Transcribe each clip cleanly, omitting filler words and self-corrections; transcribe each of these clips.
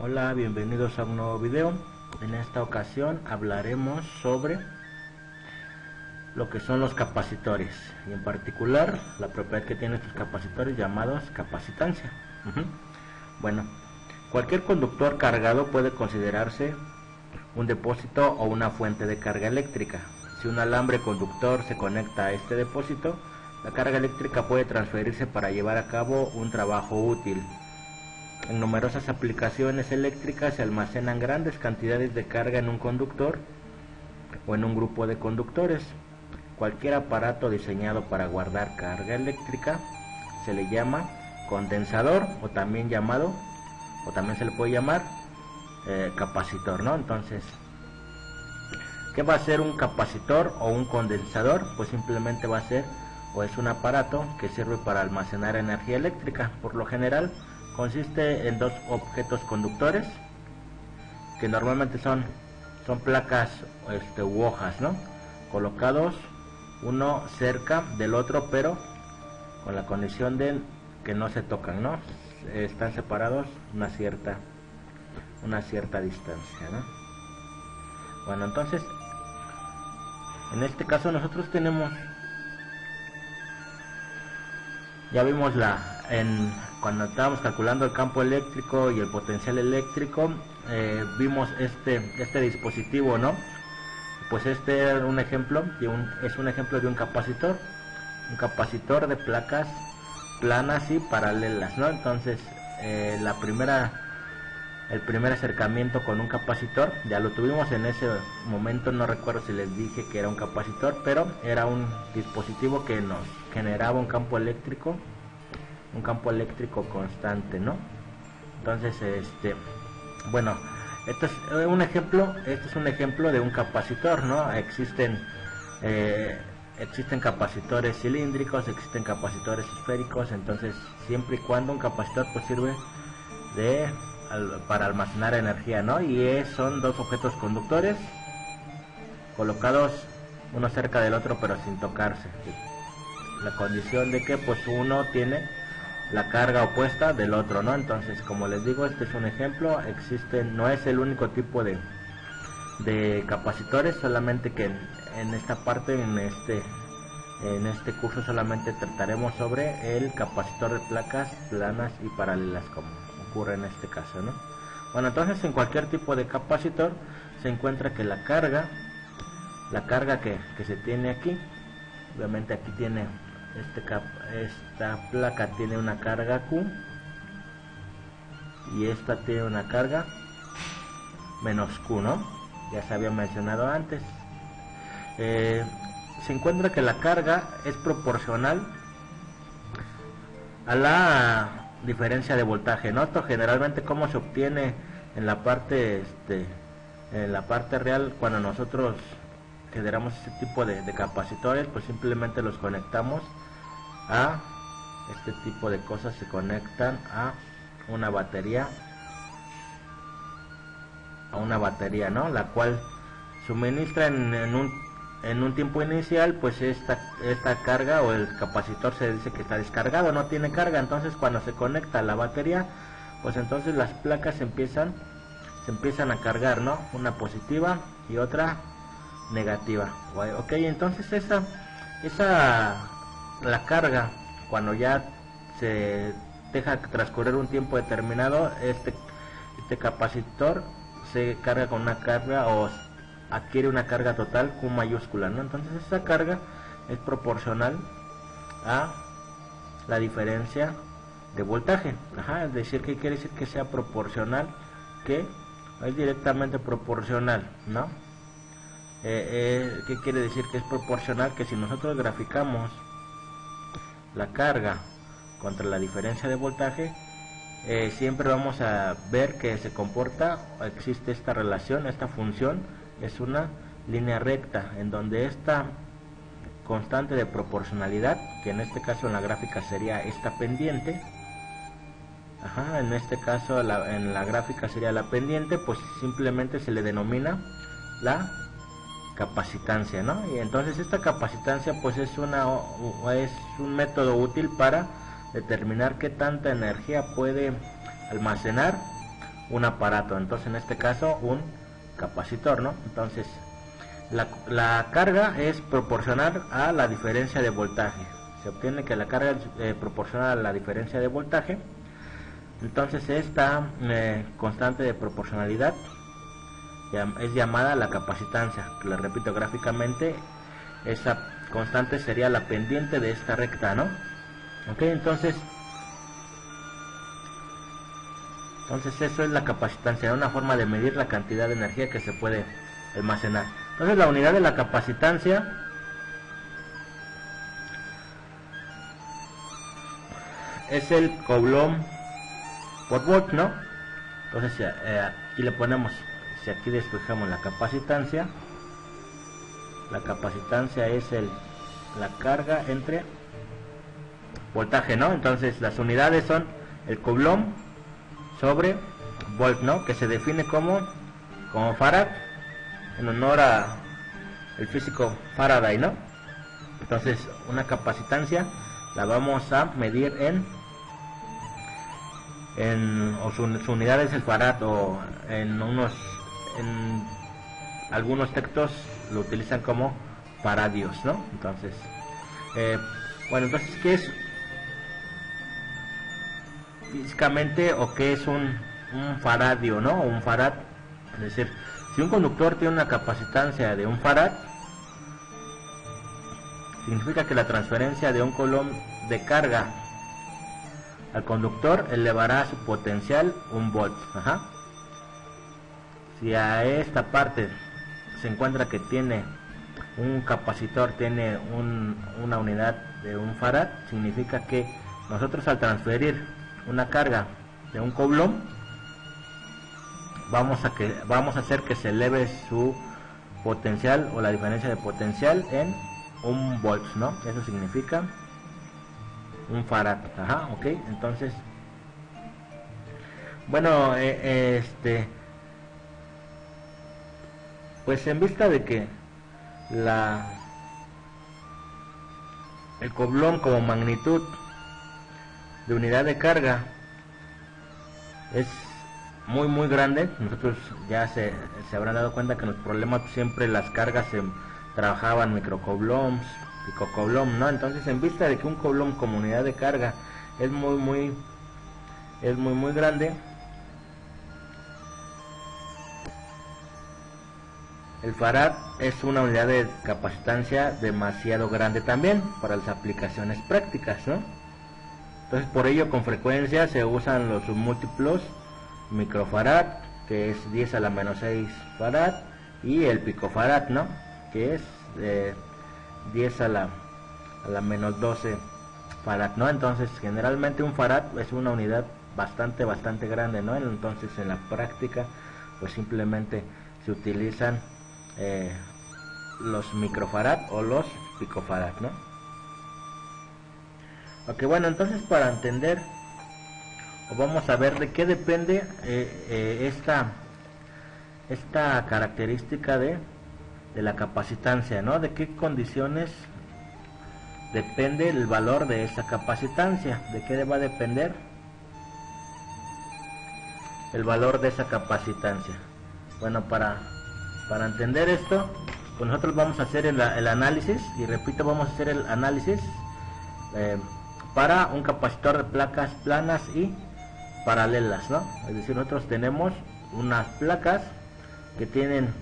Hola, bienvenidos a un nuevo video. En esta ocasión hablaremos sobre lo que son los capacitores y en particular la propiedad que tienen estos capacitores llamados capacitancia. Bueno, cualquier conductor cargado puede considerarse un depósito o una fuente de carga eléctrica. Si un alambre conductor se conecta a este depósito, la carga eléctrica puede transferirse para llevar a cabo un trabajo útil. En numerosas aplicaciones eléctricas se almacenan grandes cantidades de carga en un conductor o en un grupo de conductores. Cualquier aparato diseñado para guardar carga eléctrica se le llama condensador o también se le puede llamar capacitor, ¿no? Entonces, ¿qué va a ser un capacitor o un condensador? Pues simplemente va a ser o es un aparato que sirve para almacenar energía eléctrica. Por lo general consiste en dos objetos conductores que normalmente son placas u hojas, ¿no? Colocados uno cerca del otro, pero con la condición de que no se tocan, ¿no? Están separados una cierta distancia, ¿no? Bueno, entonces en este caso nosotros tenemos, ya vimos cuando estábamos calculando el campo eléctrico y el potencial eléctrico, vimos este dispositivo, ¿no? Pues este era un ejemplo es un ejemplo de un capacitor de placas planas y paralelas, ¿no? Entonces el primer acercamiento con un capacitor ya lo tuvimos en ese momento. No recuerdo si les dije que era un capacitor, pero era un dispositivo que nos generaba un campo eléctrico constante, ¿no? Entonces bueno, este es un ejemplo de un capacitor, ¿no? Existen capacitores cilíndricos, existen capacitores esféricos. Entonces, siempre y cuando un capacitor pues sirve para almacenar energía, ¿no? Y son dos objetos conductores colocados uno cerca del otro pero sin tocarse. La condición de que pues uno tiene la carga opuesta del otro, ¿no? Entonces, como les digo, este es un ejemplo. No es el único tipo de capacitores, solamente que en esta parte, en este curso solamente trataremos sobre el capacitor de placas planas y paralelas, como ocurre en este caso, ¿no? Bueno, entonces en cualquier tipo de capacitor se encuentra que la carga que se tiene aquí, obviamente aquí tiene esta placa tiene una carga Q y esta tiene una carga menos Q, ¿no? Ya se había mencionado antes. Se encuentra que la carga es proporcional a la diferencia de voltaje, ¿no? Esto generalmente cómo se obtiene en la parte real. Cuando nosotros generamos este tipo de capacitores, pues simplemente los conectamos a este tipo de cosas, se conectan a una batería, ¿no? La cual suministra en un tiempo inicial pues esta carga, o el capacitor se dice que está descargado, no tiene carga. Entonces cuando se conecta a la batería, pues entonces las placas se empiezan a cargar, ¿no? Una positiva y otra negativa. Ok, entonces la carga, cuando ya se deja transcurrir un tiempo determinado, este capacitor se carga con una carga o adquiere una carga total Q mayúscula, ¿no? Entonces esa carga es proporcional a la diferencia de voltaje. Es decir, ¿qué quiere decir que sea proporcional? Que es directamente proporcional, ¿no? ¿Qué quiere decir que es proporcional? Que si nosotros graficamos la carga contra la diferencia de voltaje, siempre vamos a ver que existe esta relación, esta función es una línea recta, en donde esta constante de proporcionalidad, que en este caso en la gráfica sería esta pendiente, en este caso en la gráfica sería la pendiente, pues simplemente se le denomina la capacitancia, ¿no? Y entonces esta capacitancia pues es un método útil para determinar qué tanta energía puede almacenar un aparato, entonces en este caso un capacitor, ¿no? Entonces la carga es proporcional a la diferencia de voltaje. Se obtiene que la carga es proporcional a la diferencia de voltaje. Entonces esta constante de proporcionalidad es llamada la capacitancia. Le repito, gráficamente esa constante sería la pendiente de esta recta, ¿no? Ok, entonces eso es la capacitancia, una forma de medir la cantidad de energía que se puede almacenar. Entonces la unidad de la capacitancia es el coulomb por volt, ¿no? Entonces aquí le ponemos, si aquí despejamos la capacitancia es la carga entre voltaje, ¿no? Entonces las unidades son el coulomb sobre volt, ¿no? Que se define como farad, en honor a el físico Faraday, ¿no? Entonces una capacitancia la vamos a medir o su unidad es el farad, o en algunos textos lo utilizan como faradios, ¿no? Entonces bueno, entonces ¿qué es físicamente o qué es un faradio, ¿no? Un farad. Es decir, si un conductor tiene una capacitancia de un farad, significa que la transferencia de un coulomb de carga al conductor elevará su potencial 1 volt. Si a esta parte se encuentra que tiene un capacitor, tiene una unidad de un farad, significa que nosotros al transferir una carga de un coulomb vamos a hacer que se eleve su potencial o la diferencia de potencial en 1 volt, ¿no? Eso significa un farad. Ok, entonces bueno, pues en vista de que el coulomb como magnitud de unidad de carga es muy grande, nosotros ya se habrán dado cuenta que en los problemas siempre las cargas se trabajaban microcoulombs, picocoulomb, ¿no? Entonces en vista de que un coulomb como unidad de carga es muy grande, el farad es una unidad de capacitancia demasiado grande también para las aplicaciones prácticas, ¿no? Entonces por ello con frecuencia se usan los múltiplos microfarad, que es 10 a la menos 6 farad, y el picofarad, ¿no? Que es 10 a la menos 12 farad, ¿no? Entonces generalmente un farad es una unidad bastante grande, ¿no? Entonces en la práctica pues simplemente se utilizan los microfarad o los picofarad, ¿no? Ok, bueno, entonces para entender, vamos a ver de qué depende esta característica de la capacitancia, ¿no? De qué condiciones depende el valor de esa capacitancia. ¿De qué va a depender el valor de esa capacitancia? Bueno, para entender esto, pues nosotros vamos a hacer el análisis, y repito, vamos a hacer el análisis para un capacitor de placas planas y paralelas, ¿no? Es decir, nosotros tenemos unas placas que tienen,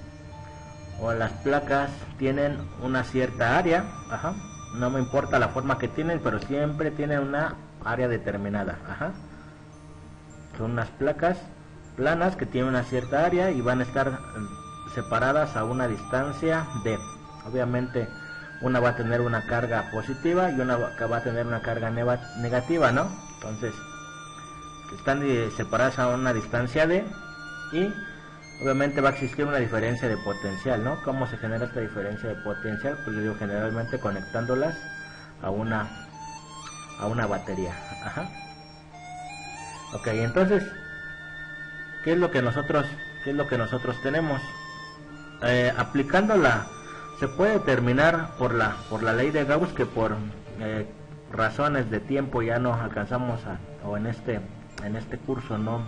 o las placas tienen una cierta área, no me importa la forma que tienen, pero siempre tienen una área determinada, son unas placas planas que tienen una cierta área y van a estar separadas a una distancia de, obviamente una va a tener una carga positiva y una va a tener una carga negativa, ¿no? Entonces están separadas a una distancia de, y obviamente va a existir una diferencia de potencial, ¿no? ¿Cómo se genera esta diferencia de potencial? Pues yo digo, generalmente conectándolas a una batería. Ok, entonces ¿qué es lo que nosotros tenemos? Aplicándola se puede determinar por la ley de Gauss, que por razones de tiempo ya no alcanzamos o en este curso no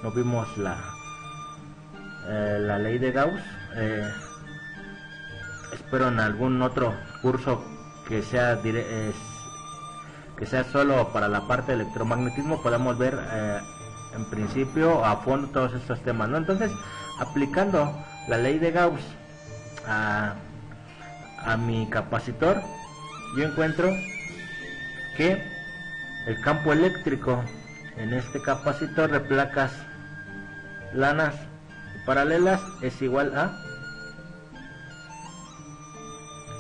no vimos la ley de Gauss. Espero en algún otro curso que sea solo para la parte de electromagnetismo podamos ver en principio a fondo todos estos temas, ¿no? Entonces, aplicando la ley de Gauss a mi capacitor, yo encuentro que el campo eléctrico en este capacitor de placas planas y paralelas es igual a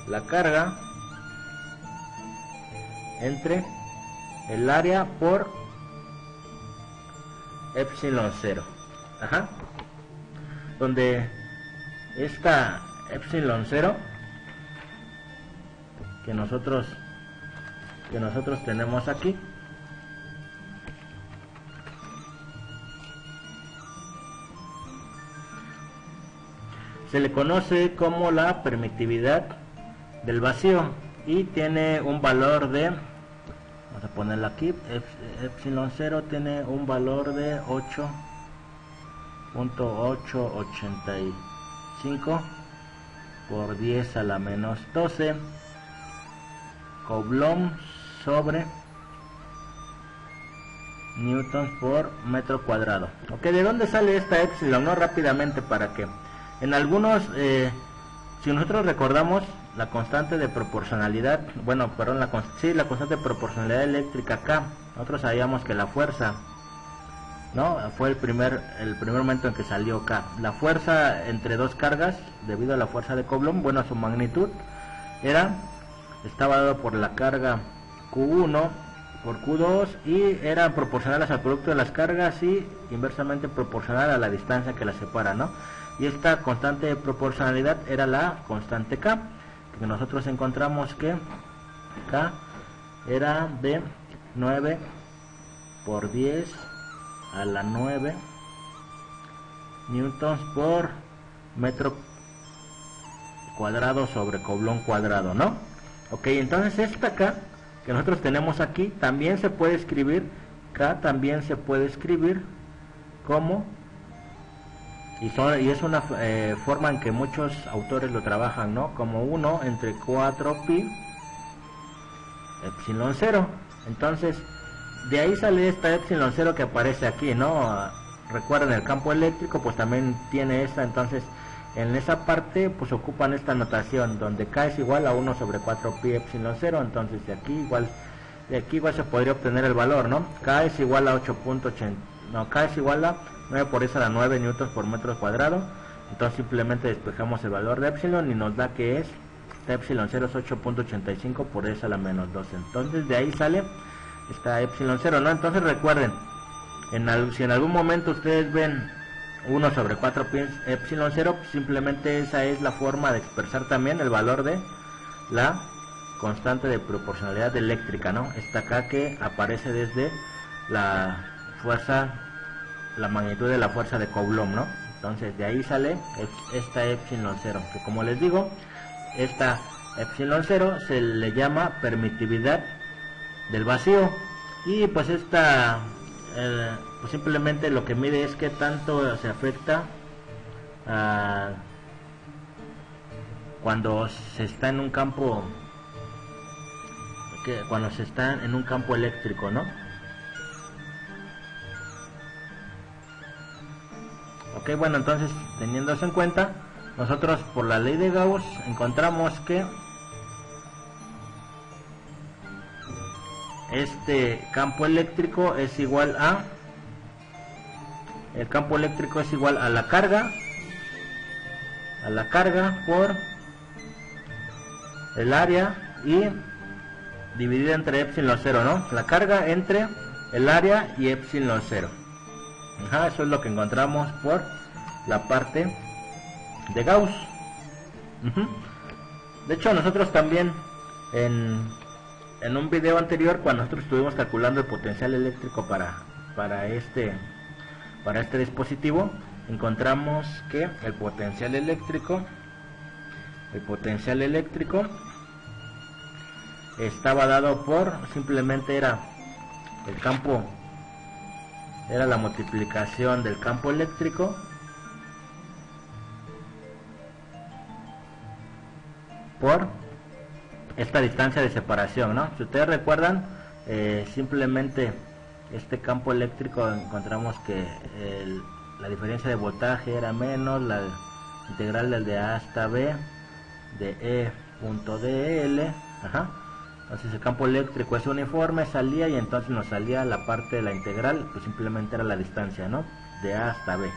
la carga entre el área por epsilon 0, donde esta epsilon 0 que nosotros tenemos aquí se le conoce como la permitividad del vacío y tiene un valor de, vamos a ponerla aquí, epsilon 0 tiene un valor de 8.885 por 10 a la menos 12 Coulomb sobre newtons por metro cuadrado. Ok, ¿de dónde sale esta epsilon? No, rápidamente, para que en algunos, si nosotros recordamos la constante de proporcionalidad, bueno, perdón, la constante de proporcionalidad eléctrica K, nosotros sabíamos que la fuerza, ¿no? Fue el primer momento en que salió K. La fuerza entre dos cargas, debido a la fuerza de Coulomb, bueno, su magnitud estaba dado por la carga Q1 por Q2 y eran proporcionales al producto de las cargas y inversamente proporcional a la distancia que las separa, ¿no? Y esta constante de proporcionalidad era la constante K, que nosotros encontramos que K era de 9 por 10 a la 9 newtons por metro cuadrado sobre Coulomb cuadrado, ¿no? Ok, entonces esta K que nosotros tenemos aquí también se puede escribir, K también se puede escribir como, y es una forma en que muchos autores lo trabajan, ¿no? Como 1 entre 4 pi epsilon 0. Entonces, de ahí sale esta epsilon 0 que aparece aquí, ¿no? Recuerden, el campo eléctrico pues también tiene esta, entonces en esa parte pues ocupan esta notación donde K es igual a 1 sobre 4 pi epsilon 0, entonces de aquí igual se podría obtener el valor, ¿no? K es igual a 8.80, no, K es igual a 9 por 10 a la 9 newtons por metro cuadrado, entonces simplemente despejamos el valor de epsilon y nos da que es, esta epsilon 0 es 8.85 por 10 a la menos 12, entonces de ahí sale esta epsilon 0, ¿no? Entonces recuerden, si en algún momento ustedes ven 1 sobre 4 pi epsilon 0, simplemente esa es la forma de expresar también el valor de la constante de proporcionalidad eléctrica, ¿no? Esta acá que aparece desde la fuerza, la magnitud de la fuerza de Coulomb, ¿no? Entonces de ahí sale esta epsilon 0, que como les digo, esta epsilon 0 se le llama permitividad del vacío, y pues esta pues simplemente lo que mide es qué tanto se afecta cuando se está en un campo, cuando se está en un campo eléctrico, ¿no? Ok, bueno, entonces teniendo eso en cuenta, nosotros por la ley de Gauss encontramos que este campo eléctrico es igual a, el campo eléctrico es igual a la carga por el área y dividida entre epsilon 0, ¿no? La carga entre el área y epsilon 0. Eso es lo que encontramos por la parte de Gauss. De hecho, nosotros también en un video anterior, cuando nosotros estuvimos calculando el potencial eléctrico para este dispositivo, encontramos que el potencial eléctrico estaba dado por, simplemente era el campo era la multiplicación del campo eléctrico por esta distancia de separación, ¿no? Si ustedes recuerdan, simplemente este campo eléctrico encontramos que la diferencia de voltaje era menos la integral del de A hasta B de E punto dl. Entonces el campo eléctrico es uniforme, salía, y entonces nos salía la parte de la integral, pues simplemente era la distancia, ¿no? De A hasta B.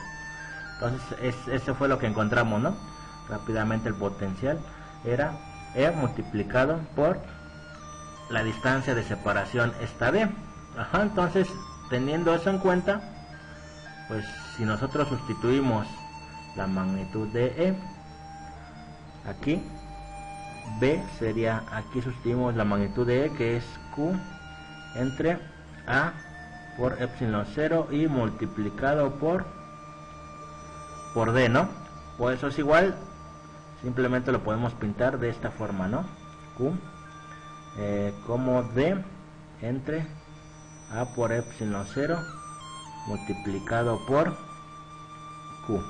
Entonces eso fue lo que encontramos, ¿no? Rápidamente el potencial era E multiplicado por la distancia de separación esta D. Entonces, teniendo eso en cuenta, pues si nosotros sustituimos la magnitud de E aquí, B sería, aquí sustituimos la magnitud de E, que es Q entre A por epsilon 0 y multiplicado por D, ¿no? Pues eso es igual, simplemente lo podemos pintar de esta forma, ¿no? Q como D entre A por epsilon 0 multiplicado por Q.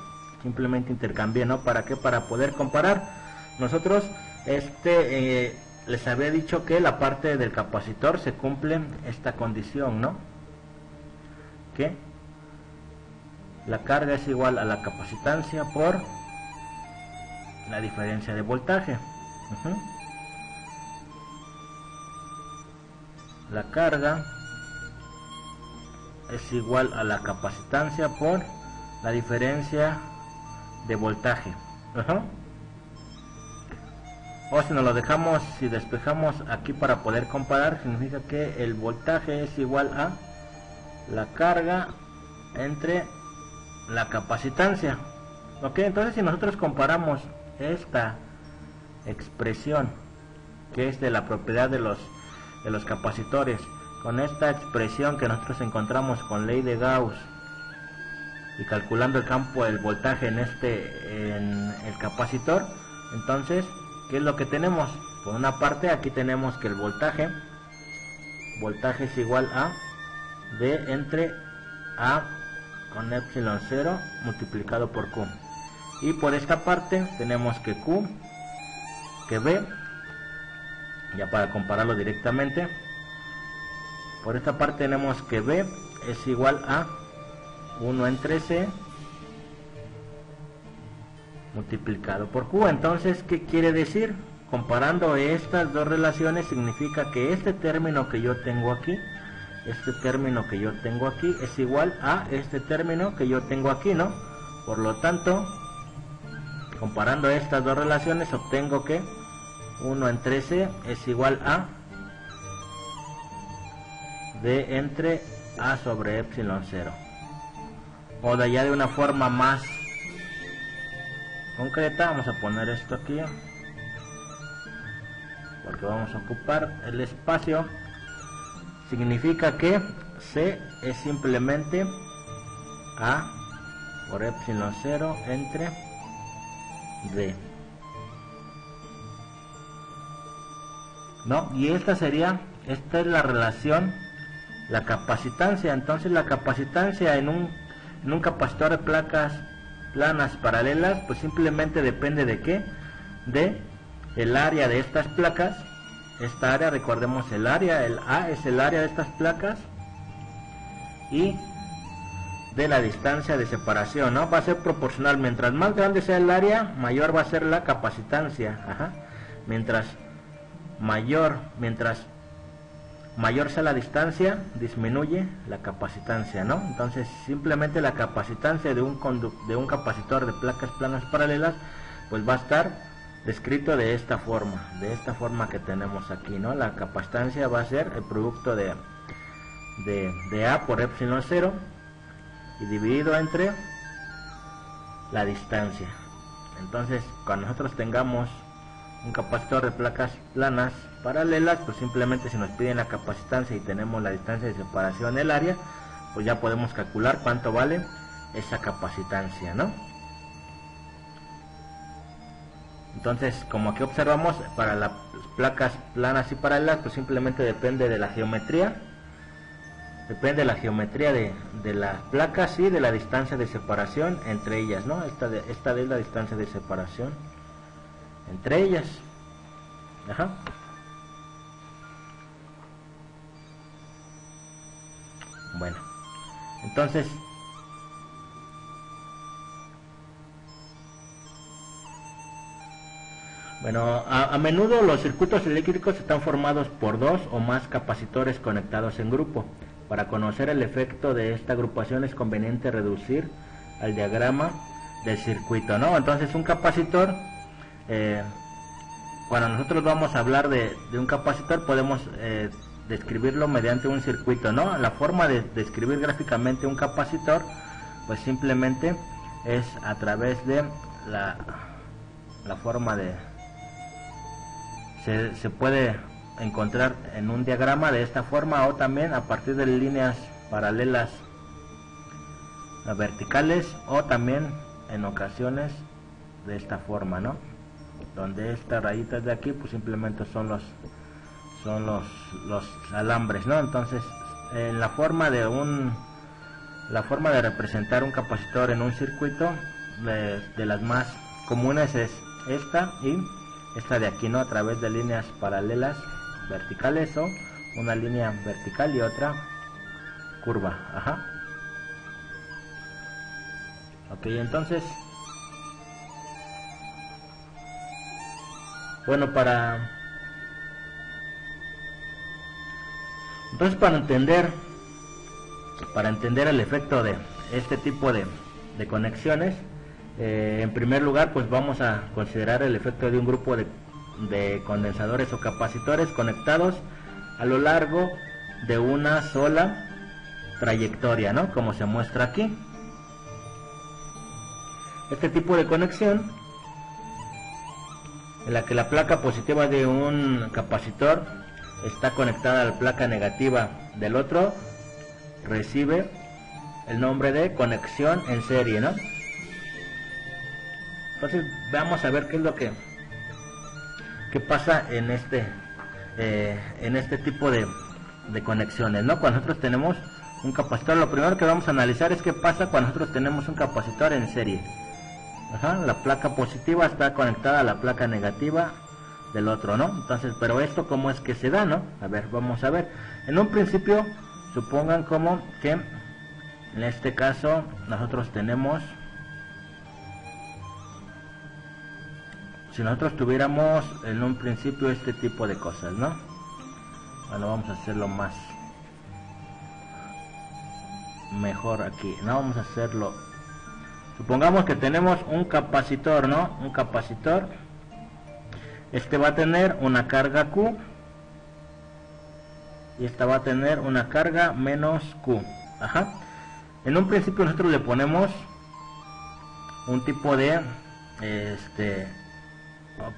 Simplemente intercambié, ¿no? ¿Para qué? Para poder comparar. Nosotros les había dicho que la parte del capacitor se cumple esta condición, ¿no? Que la carga es igual a la capacitancia por la diferencia de voltaje. La carga es igual a la capacitancia por la diferencia de voltaje. O si nos lo dejamos, si despejamos aquí para poder comparar, significa que el voltaje es igual a la carga entre la capacitancia. Ok, entonces si nosotros comparamos esta expresión, que es de la propiedad de los capacitores, con esta expresión que nosotros encontramos con ley de Gauss, y calculando el campo del voltaje en el capacitor, entonces, ¿qué es lo que tenemos? Por una parte, aquí tenemos que el voltaje es igual a D entre A con epsilon 0 multiplicado por Q. Y por esta parte tenemos que B, ya para compararlo directamente, por esta parte tenemos que B es igual a 1 entre C multiplicado por Q. Entonces, ¿qué quiere decir? Comparando estas dos relaciones, significa que este término que yo tengo aquí, es igual a este término que yo tengo aquí, ¿no? Por lo tanto, comparando estas dos relaciones, obtengo que 1 entre C es igual a D entre A sobre epsilon 0. O de allá de una forma más concreta, vamos a poner esto aquí, porque vamos a ocupar el espacio. Significa que C es simplemente A por epsilon 0 entre D, ¿no? Y esta es la relación, la capacitancia. Entonces la capacitancia en un capacitor de placas planas paralelas, pues simplemente depende de ¿qué? De el área de estas placas. Esta área, recordemos el área, el A es el área de estas placas, y de la distancia de separación, ¿no? Va a ser proporcional. Mientras más grande sea el área, mayor va a ser la capacitancia. Mientras mayor sea la distancia, disminuye la capacitancia, ¿no? Entonces simplemente la capacitancia de un capacitor de placas planas paralelas, pues va a estar descrito de esta forma que tenemos aquí, ¿no? La capacitancia va a ser el producto de A por epsilon 0 y dividido entre la distancia. Entonces, cuando nosotros tengamos un capacitor de placas planas paralelas, pues simplemente si nos piden la capacitancia y tenemos la distancia de separación del área, pues ya podemos calcular cuánto vale esa capacitancia, ¿no? Entonces, como aquí observamos, para las placas planas y paralelas, pues simplemente depende de la geometría depende de la geometría de las placas y de la distancia de separación entre ellas, ¿no? Esta es la distancia de separación entre ellas. Ajá. Bueno, entonces a menudo los circuitos eléctricos están formados por dos o más capacitores conectados en grupo. Para conocer el efecto de esta agrupación es conveniente reducir al diagrama del circuito, ¿no? Entonces un capacitor, cuando nosotros vamos a hablar de un capacitor, podemos describirlo mediante un circuito, ¿no? La forma de describir gráficamente un capacitor, pues simplemente es a través de la forma de... Se puede encontrar en un diagrama de esta forma, o también a partir de líneas paralelas verticales, o también en ocasiones de esta forma, ¿no? Donde estas rayitas de aquí pues simplemente son los alambres, ¿no? Entonces la forma de representar un capacitor en un circuito, de las más comunes, es esta y esta de aquí, ¿no? A través de líneas paralelas verticales, o una línea vertical y otra curva. Ajá. Ok, entonces, bueno, para entender el efecto de este tipo de conexiones, en primer lugar pues vamos a considerar el efecto de un grupo de condensadores o capacitores conectados a lo largo de una sola trayectoria, ¿no? Como se muestra aquí. Este tipo de conexión, en la que la placa positiva de un capacitor está conectada a la placa negativa del otro, recibe el nombre de conexión en serie, ¿no? Entonces vamos a ver qué es lo que pasa en este tipo de conexiones, ¿no? Cuando nosotros tenemos un capacitor, lo primero que vamos a analizar es qué pasa cuando nosotros tenemos un capacitor en serie. Ajá, la placa positiva está conectada a la placa negativa del otro, ¿no? Entonces, pero esto cómo es que se da, ¿no? A ver, vamos a ver. En un principio, supongan como que en este caso nosotros tenemos, si nosotros tuviéramos en un principio este tipo de cosas, ¿no? Bueno, vamos a hacerlo mejor aquí, ¿no? Vamos a hacerlo, supongamos que tenemos un capacitor, ¿no? Un capacitor, este va a tener una carga Q y esta va a tener una carga menos Q. Ajá. En un principio nosotros le ponemos un tipo de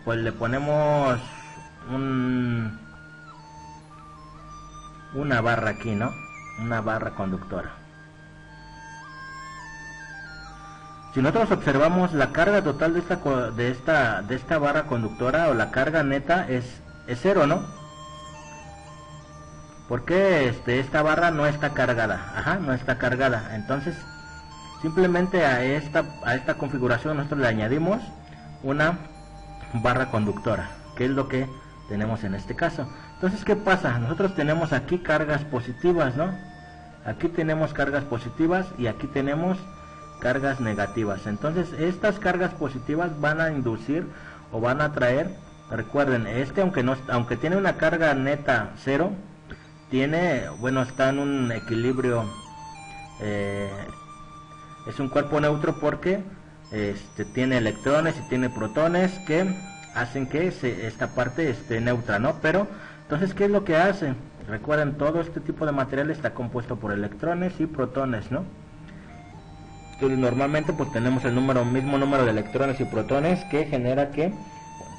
pues le ponemos una barra aquí, ¿no? Una barra conductora. Si nosotros observamos la carga total de esta barra conductora, o la carga neta, es cero, ¿no? Porque esta barra no está cargada. Ajá, no está cargada. Entonces, simplemente a esta configuración nosotros le añadimos una barra conductora, que es lo que tenemos en este caso. Entonces, ¿qué pasa? Nosotros tenemos aquí cargas positivas, ¿no? Aquí tenemos cargas positivas y aquí tenemos cargas negativas. Entonces, estas cargas positivas van a inducir o van a traer, recuerden, aunque tiene una carga neta cero, está en un equilibrio, es un cuerpo neutro porque tiene electrones y tiene protones que hacen que esta parte esté neutra, ¿no? Pero entonces, ¿qué es lo que hace? Recuerden, todo este tipo de material está compuesto por electrones y protones, ¿no? Entonces, normalmente pues tenemos el mismo número de electrones y protones, que genera que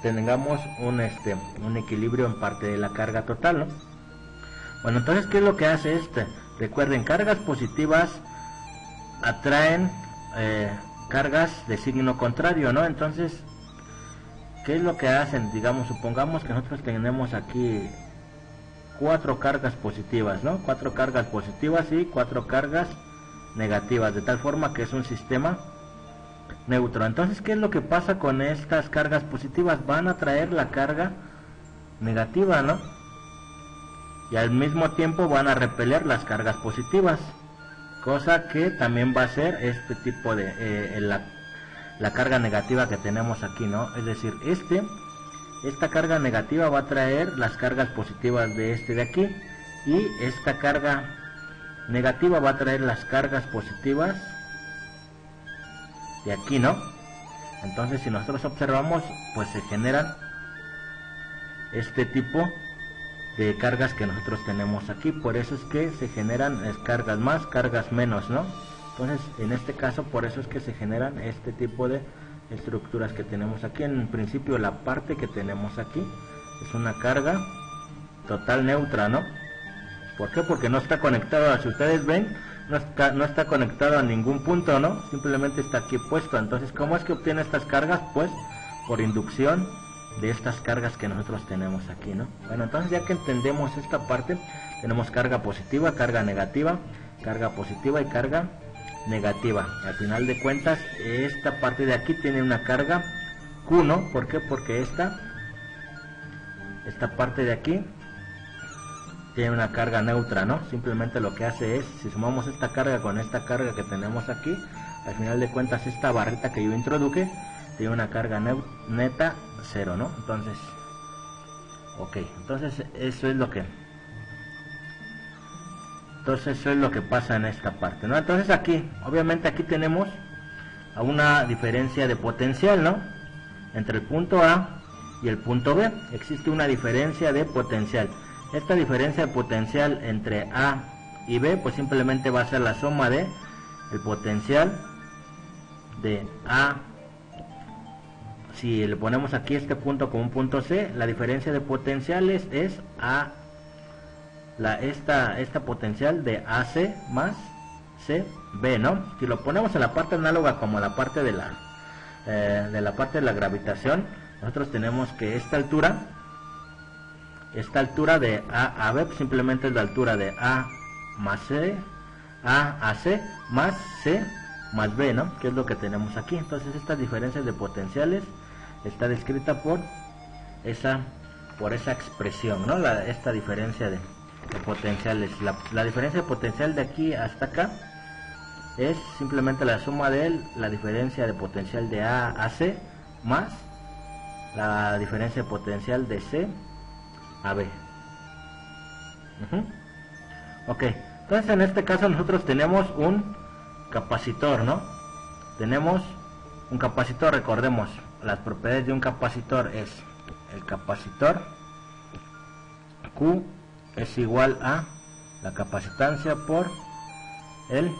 tengamos un equilibrio en parte de la carga total, ¿no? Bueno, entonces, ¿qué es lo que hace Recuerden, cargas positivas atraen cargas de signo contrario, ¿no? Entonces, ¿qué es lo que hacen? Digamos, supongamos que nosotros tenemos aquí 4 cargas positivas, ¿no? 4 cargas positivas y 4 cargas negativas, de tal forma que es un sistema neutro. Entonces, ¿qué es lo que pasa con estas cargas positivas? Van a traer la carga negativa, ¿no? Y al mismo tiempo van a repeler las cargas positivas, cosa que también va a ser este tipo de la carga negativa que tenemos aquí, ¿no? Es decir, esta carga negativa va a traer las cargas positivas de este de aquí, y esta carga negativa va a traer las cargas positivas de aquí, ¿no? Entonces, si nosotros observamos, pues se generan este tipo de cargas que nosotros tenemos aquí. Por eso es que se generan cargas más, cargas menos, ¿no? Entonces, en este caso, por eso es que se generan este tipo de estructuras que tenemos aquí. En principio, la parte que tenemos aquí es una carga total neutra, ¿no? ¿Por qué? Porque no está conectado, si ustedes ven, no está conectado a ningún punto, ¿no? Simplemente está aquí puesto. Entonces, ¿cómo es que obtiene estas cargas? Pues por inducción de estas cargas que nosotros tenemos aquí, ¿no? Bueno, entonces ya que entendemos esta parte, tenemos carga positiva, carga negativa y carga negativa. Al final de cuentas, esta parte de aquí tiene una carga Q, ¿no? ¿Por qué? Porque esta parte de aquí tiene una carga neutra, ¿no? Simplemente lo que hace es, si sumamos esta carga con esta carga que tenemos aquí, al final de cuentas esta barrita que yo introduje tiene una carga neta 0, ¿no? Entonces, ok, entonces eso es lo que pasa en esta parte, ¿no? Entonces aquí, obviamente aquí tenemos a una diferencia de potencial, ¿no? Entre el punto A y el punto B existe una diferencia de potencial. Esta diferencia de potencial entre A y B, pues simplemente va a ser la suma de el potencial de A. Si le ponemos aquí este punto como un punto C, la diferencia de potenciales es esta potencial de AC más CB, ¿no? Si lo ponemos en la parte análoga como la parte de la parte de la gravitación, nosotros tenemos que esta altura de A a B simplemente es la altura de A más C, A a C más C más B, ¿no? Que es lo que tenemos aquí. Entonces estas diferencias de potenciales está descrita por esa expresión, ¿no? Esta diferencia de potenciales. La diferencia de potencial de aquí hasta acá es simplemente la suma de la diferencia de potencial de A a C más la diferencia de potencial de C a B. Ok, entonces en este caso nosotros tenemos un capacitor, ¿no? Tenemos un capacitor, recordemos, las propiedades de un capacitor es el capacitor Q es igual a la capacitancia por el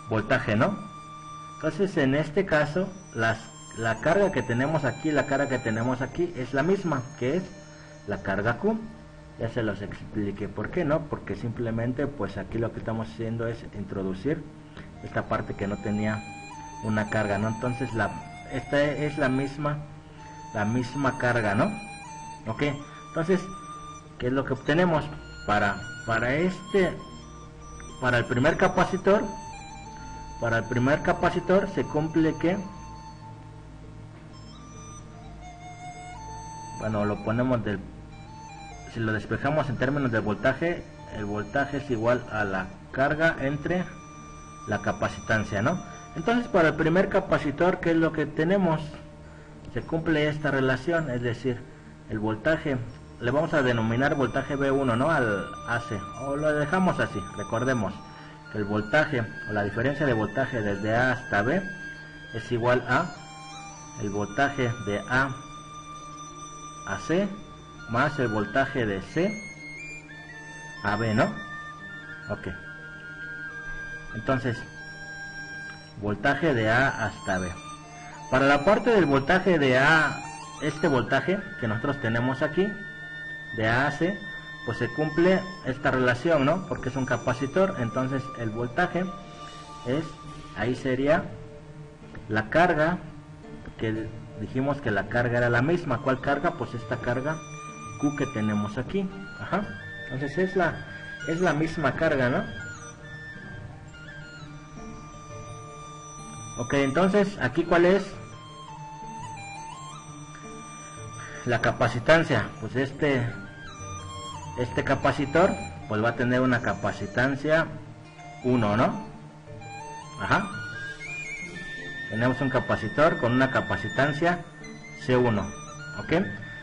voltaje, ¿no? Entonces en este caso la carga que tenemos aquí, la carga que tenemos aquí es la misma, que es la carga Q. Ya se los expliqué por qué, ¿no? Porque simplemente pues aquí lo que estamos haciendo es introducir esta parte que no tenía una carga, ¿no? Entonces esta es la misma carga, ¿no? Ok, entonces ¿qué es lo que obtenemos? Para el primer capacitor se cumple que, bueno, lo ponemos si lo despejamos en términos de voltaje, el voltaje es igual a la carga entre la capacitancia, ¿no? Entonces para el primer capacitor, ¿qué es lo que tenemos? Se cumple esta relación, es decir, el voltaje le vamos a denominar voltaje B1, ¿no? Al AC, o lo dejamos así. Recordemos que el voltaje o la diferencia de voltaje desde A hasta B es igual a el voltaje de A a C más el voltaje de C a B, ¿no? Ok, entonces voltaje de A hasta B. Para la parte del voltaje de A, este voltaje que nosotros tenemos aquí de A a C, pues se cumple esta relación, ¿no? Porque es un capacitor. Entonces el voltaje ahí sería la carga, que dijimos que la carga era la misma. ¿Cuál carga? Pues esta carga Q que tenemos aquí. Ajá. Entonces es la misma carga, ¿no? Ok, entonces aquí ¿cuál es la capacitancia? Pues este capacitor pues va a tener una capacitancia 1, ¿no? Ajá. Tenemos un capacitor con una capacitancia C1. Ok,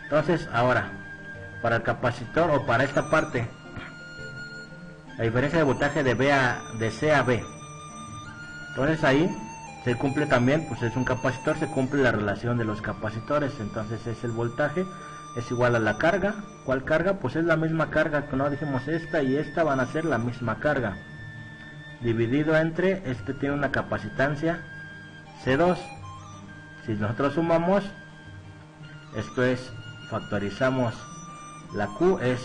entonces ahora para el capacitor o para esta parte, la diferencia de voltaje de C a B, entonces ahí se cumple también, pues es un capacitor, se cumple la relación de los capacitores. Entonces es el voltaje es igual a la carga. ¿Cuál carga? Pues es la misma carga que no dijimos, esta y esta van a ser la misma carga, dividido entre, este tiene una capacitancia C2. Si nosotros sumamos, esto es, factorizamos la Q, es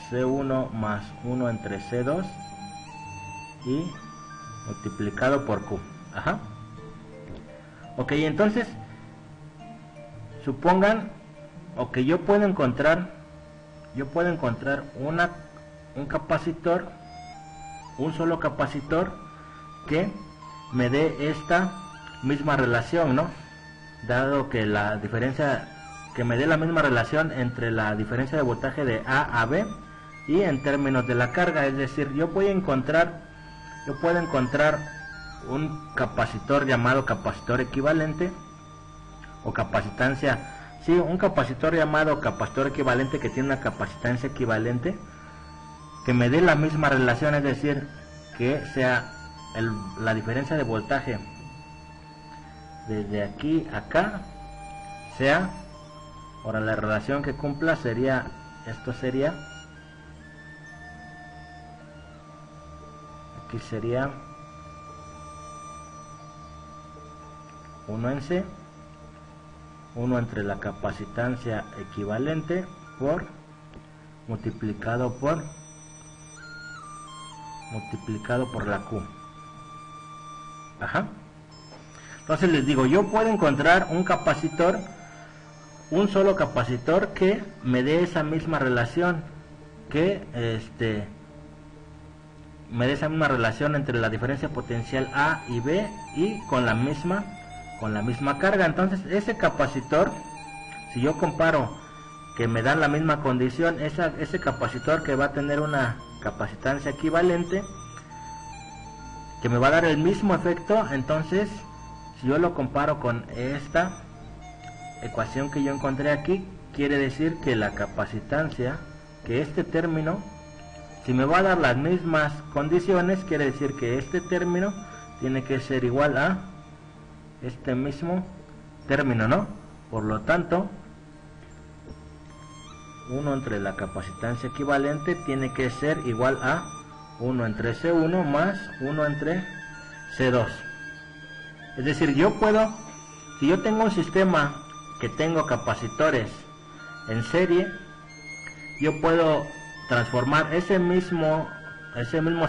C1 más 1 entre C2 y multiplicado por Q. Ajá. Ok, entonces supongan o que yo puedo encontrar un capacitor, un solo capacitor que me dé esta misma relación, ¿no? Dado que la diferencia, que me dé la misma relación entre la diferencia de voltaje de A a B y en términos de la carga. Es decir, yo puedo encontrar un capacitor llamado capacitor equivalente o capacitancia, sí, un capacitor llamado capacitor equivalente que tiene una capacitancia equivalente que me dé la misma relación, es decir, que sea la diferencia de voltaje desde aquí a acá sea, ahora la relación que cumpla sería, esto sería, aquí sería 1 en C, 1 entre la capacitancia equivalente por multiplicado por la Q. Ajá. Entonces les digo, yo puedo encontrar un capacitor, un solo capacitor que me dé esa misma relación, que me dé esa misma relación entre la diferencia potencial A y B y con la misma carga. Entonces ese capacitor, si yo comparo que me dan la misma condición, ese capacitor que va a tener una capacitancia equivalente, que me va a dar el mismo efecto, entonces si yo lo comparo con esta ecuación que yo encontré aquí, quiere decir que la capacitancia, que este término, si me va a dar las mismas condiciones, quiere decir que este término tiene que ser igual a este mismo término, ¿no? Por lo tanto, 1 entre la capacitancia equivalente tiene que ser igual a 1 entre C1 más 1 entre C2. Es decir, yo puedo, si yo tengo un sistema que tengo capacitores en serie, yo puedo transformar ese mismo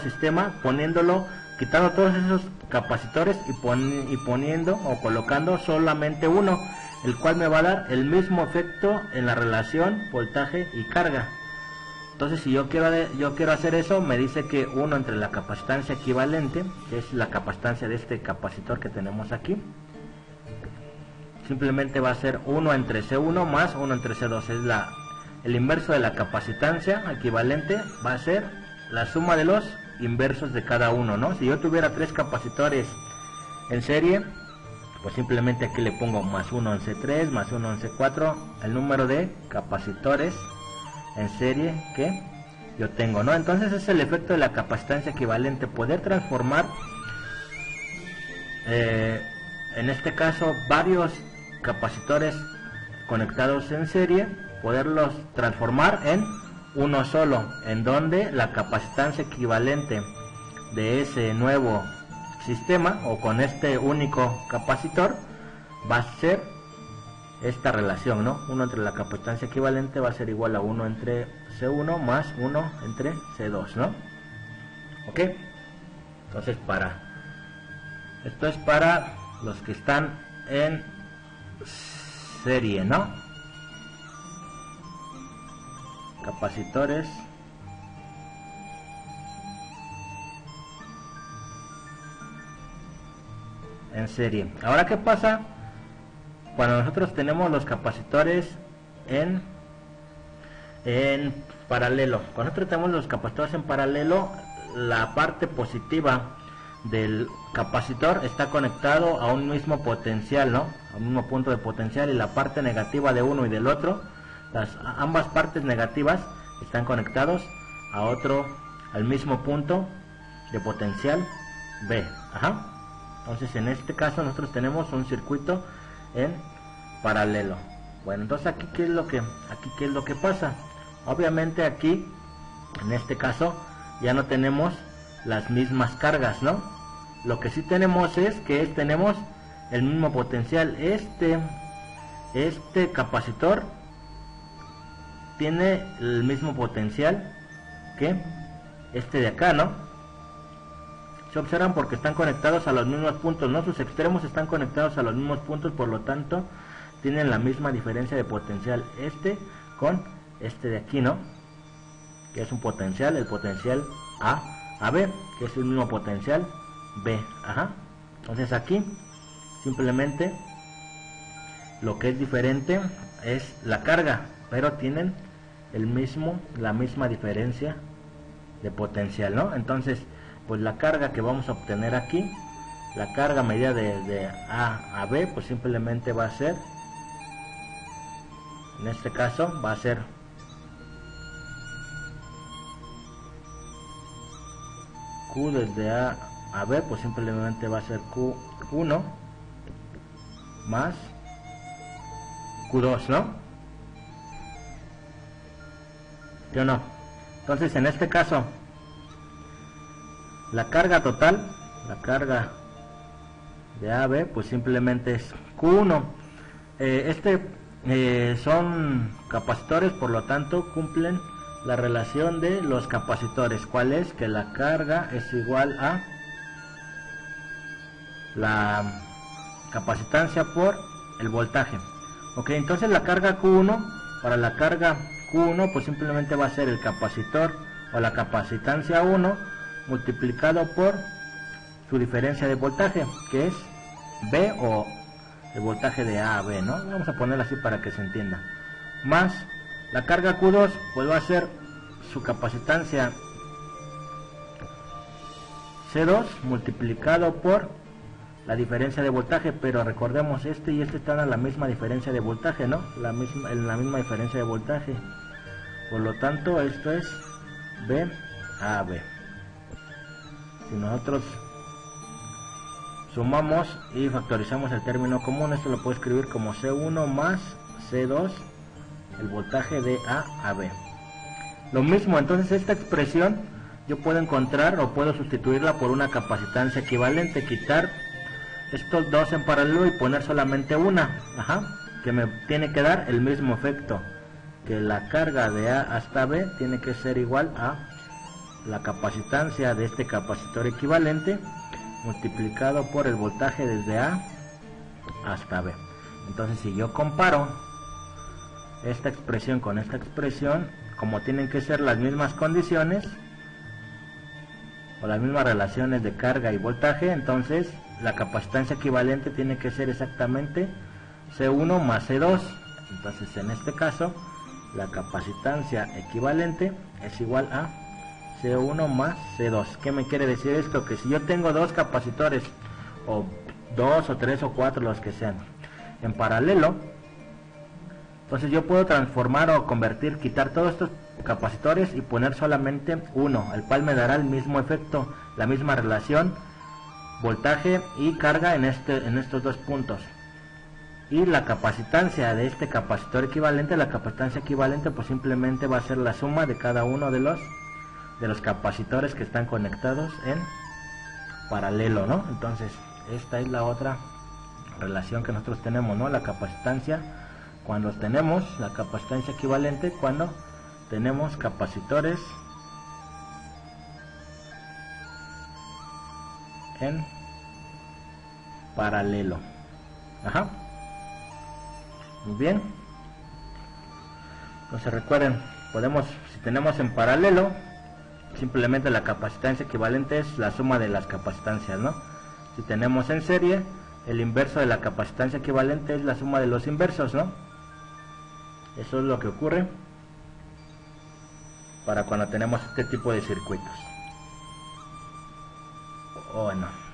sistema poniéndolo, quitando todos esos capacitores y poniendo o colocando solamente uno, el cual me va a dar el mismo efecto en la relación voltaje y carga. Entonces si yo quiero hacer eso, me dice que 1 entre la capacitancia equivalente, que es la capacitancia de este capacitor que tenemos aquí, simplemente va a ser 1 entre C1 más 1 entre C2, es el inverso de la capacitancia equivalente, va a ser la suma de los inversos de cada uno, ¿no? Si yo tuviera 3 capacitores en serie, pues simplemente aquí le pongo más 1 en C3, más 1 en C4, el número de capacitores en serie que yo tengo, ¿no? Entonces es el efecto de la capacitancia equivalente, poder transformar en este caso varios capacitores conectados en serie, poderlos transformar en uno solo, en donde la capacitancia equivalente de ese nuevo sistema o con este único capacitor va a ser esta relación, ¿no? 1 entre la capacitancia equivalente va a ser igual a 1 entre C1 más 1 entre C2, ¿no? Ok, entonces esto es para los que están en serie, ¿no? capacitores en serie. Ahora, ¿qué pasa cuando nosotros tenemos los capacitores en paralelo? Cuando nosotros tenemos los capacitores en paralelo, la parte positiva del capacitor está conectado a un mismo potencial, ¿no? A un mismo punto de potencial, y la parte negativa de uno y del otro, ambas partes negativas están conectados al mismo punto de potencial B. Entonces, en este caso nosotros tenemos un circuito en paralelo. Bueno, entonces aquí qué es lo que pasa. Obviamente aquí, en este caso, ya no tenemos las mismas cargas, ¿no? Lo que sí tenemos es que tenemos el mismo potencial. Este capacitor tiene el mismo potencial que este de acá, ¿no? Se observan porque están conectados a los mismos puntos, ¿no? Sus extremos están conectados a los mismos puntos, por lo tanto tienen la misma diferencia de potencial con este de aquí, ¿no? Que es un potencial, el potencial A B, que es el mismo potencial B. Entonces aquí simplemente lo que es diferente es la carga, pero tienen la misma diferencia de potencial, ¿no? Entonces, pues la carga que vamos a obtener aquí, la carga medida de A a B, pues simplemente va a ser, en este caso va a ser Q desde A a B, pues simplemente va a ser Q1 más Q2, ¿no? ¿Sí o no? Entonces, en este caso, la carga total, la carga de A a B, pues simplemente es Q1. Son capacitores, por lo tanto cumplen la relación de los capacitores. ¿Cuál es? Que la carga es igual a la capacitancia por el voltaje. Ok, entonces la carga Q1, para la carga Q1, pues simplemente va a ser el capacitor o la capacitancia 1 multiplicado por su diferencia de voltaje, que es B, o el voltaje de A a B, ¿no? Vamos a ponerlo así para que se entienda. Más la carga Q2, pues va a ser su capacitancia C2 multiplicado por la diferencia de voltaje, pero recordemos, este y este están a la misma diferencia de voltaje, ¿no? En la misma diferencia de voltaje. Por lo tanto, esto es B a B. Si nosotros sumamos y factorizamos el término común, esto lo puedo escribir como C1 más C2, el voltaje de A a B. Lo mismo, entonces esta expresión yo puedo encontrar o puedo sustituirla por una capacitancia equivalente, quitar estos dos en paralelo y poner solamente una, que me tiene que dar el mismo efecto, que la carga de A hasta B tiene que ser igual a la capacitancia de este capacitor equivalente multiplicado por el voltaje desde A hasta B. Entonces, si yo comparo esta expresión con esta expresión, como tienen que ser las mismas condiciones o las mismas relaciones de carga y voltaje, entonces la capacitancia equivalente tiene que ser exactamente C1 más C2. Entonces, en este caso, la capacitancia equivalente es igual a C1 más C2. ¿Qué me quiere decir esto? Que si yo tengo dos capacitores, o dos o tres o cuatro, los que sean, en paralelo, entonces yo puedo transformar o convertir, quitar todos estos capacitores y poner solamente uno, el cual me dará el mismo efecto, la misma relación voltaje y carga en estos dos puntos. Y la capacitancia de este capacitor equivalente, pues simplemente va a ser la suma de cada uno de los capacitores que están conectados en paralelo, ¿no? Entonces, esta es la otra relación que nosotros tenemos, ¿no? La capacitancia, cuando tenemos la capacitancia equivalente, cuando tenemos capacitores en paralelo. Muy bien. Entonces recuerden, si tenemos en paralelo, simplemente la capacitancia equivalente es la suma de las capacitancias, ¿no? Si tenemos en serie, el inverso de la capacitancia equivalente es la suma de los inversos, ¿no? Eso es lo que ocurre para cuando tenemos este tipo de circuitos.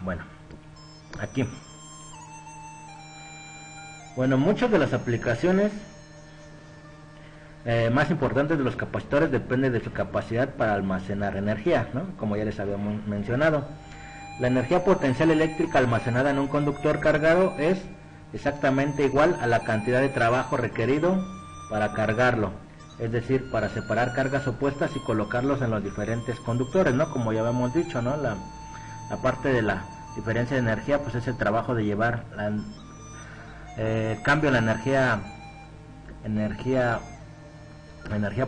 Bueno, aquí. Bueno, muchas de las aplicaciones más importantes de los capacitores dependen de su capacidad para almacenar energía, ¿no? Como ya les habíamos mencionado. La energía potencial eléctrica almacenada en un conductor cargado es exactamente igual a la cantidad de trabajo requerido para cargarlo, es decir, para separar cargas opuestas y colocarlos en los diferentes conductores, ¿no? Como ya habíamos dicho, ¿no? La parte de la diferencia de energía, pues es el trabajo de llevar cambio la energía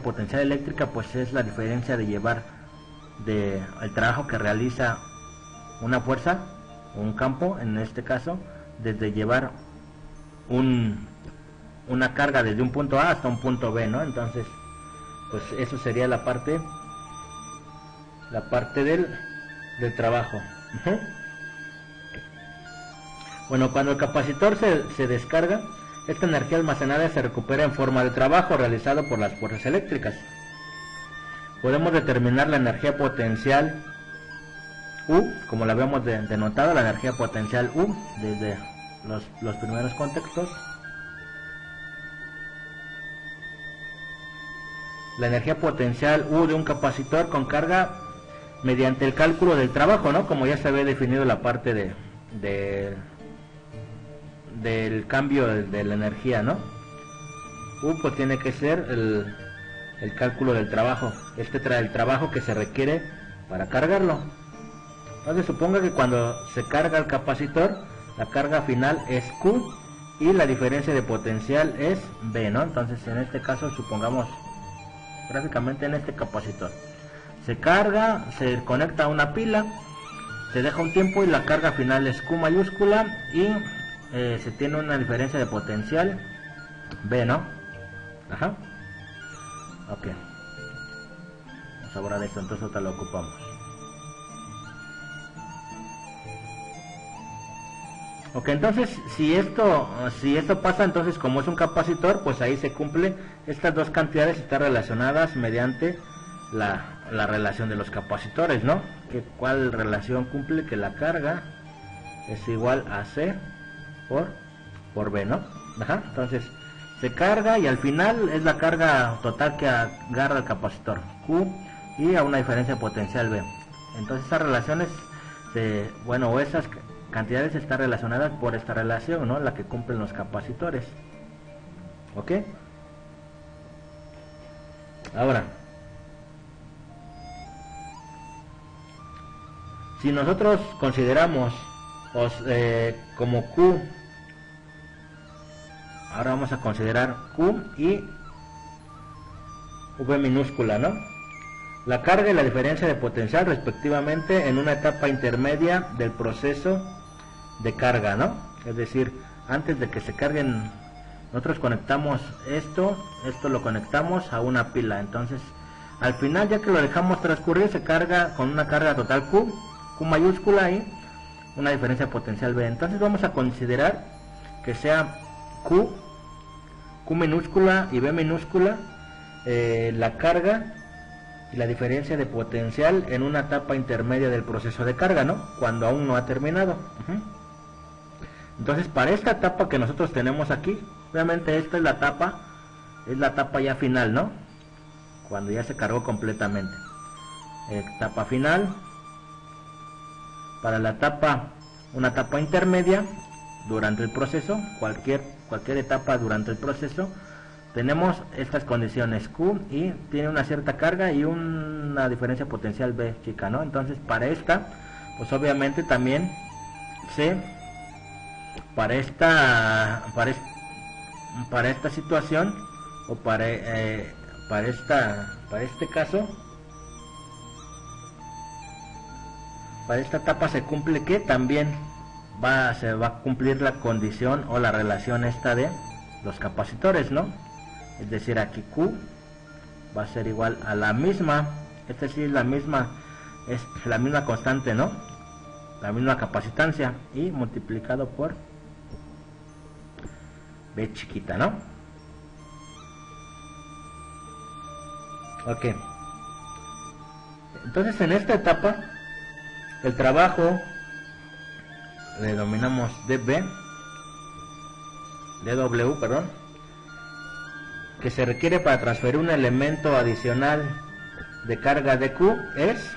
potencial eléctrica, pues es la diferencia de llevar el trabajo que realiza una fuerza o un campo, en este caso, desde llevar una carga desde un punto A hasta un punto B, ¿no? Entonces, pues eso sería la parte del trabajo. Bueno, cuando el capacitor se descarga, esta energía almacenada se recupera en forma de trabajo realizado por las fuerzas eléctricas. Podemos determinar la energía potencial U, como la habíamos denotado, la energía potencial U, desde los primeros contextos. La energía potencial U de un capacitor con carga mediante el cálculo del trabajo, ¿no? Como ya se había definido la parte del cambio de la energía, ¿no? U pues tiene que ser el cálculo del trabajo. Este trae el trabajo que se requiere para cargarlo. Entonces suponga que cuando se carga el capacitor, la carga final es Q y la diferencia de potencial es B, ¿no? Entonces en este caso supongamos gráficamente en este capacitor se carga, se conecta a una pila, se deja un tiempo y la carga final es Q mayúscula y se tiene una diferencia de potencial B, ¿no? Ajá. Ok. Vamos a borrar esto, entonces ahorita lo ocupamos. Ok, entonces si esto pasa, entonces como es un capacitor, pues ahí se cumple, estas dos cantidades están relacionadas mediante la relación de los capacitores, ¿no? ¿Cuál relación cumple? Que la carga es igual a C por B, ¿no? Ajá, entonces se carga y al final es la carga total que agarra el capacitor, Q, y a una diferencia potencial B. Entonces esas relaciones, o esas cantidades están relacionadas por esta relación, ¿no? La que cumplen los capacitores. ¿Ok? Ahora, si nosotros consideramos como Q, ahora vamos a considerar Q y V minúscula, ¿no? La carga y la diferencia de potencial respectivamente en una etapa intermedia del proceso de carga, ¿no? Es decir, antes de que se carguen, nosotros conectamos esto lo conectamos a una pila, entonces al final, ya que lo dejamos transcurrir, se carga con una carga total Q mayúscula y una diferencia potencial B. Entonces vamos a considerar que sea Q minúscula y B minúscula la carga y la diferencia de potencial en una etapa intermedia del proceso de carga, ¿no? Cuando aún no ha terminado. Entonces, para esta etapa que nosotros tenemos aquí, obviamente esta es la etapa ya final, ¿no? Cuando ya se cargó completamente. Etapa final. Para la una etapa intermedia durante el proceso, cualquier etapa durante el proceso, tenemos estas condiciones Q y tiene una cierta carga y una diferencia potencial B chica, ¿no? Entonces para esta, pues obviamente también para esta situación o para este caso, para esta etapa se cumple que también se va a cumplir la condición o la relación esta de los capacitores, ¿no? Es decir, aquí Q va a ser igual a la misma, esta sí es la misma constante, ¿no? La misma capacitancia, y multiplicado por B chiquita, ¿no? Ok. Entonces en esta etapa el trabajo le denominamos dW, perdón, que se requiere para transferir un elemento adicional de carga dQ es,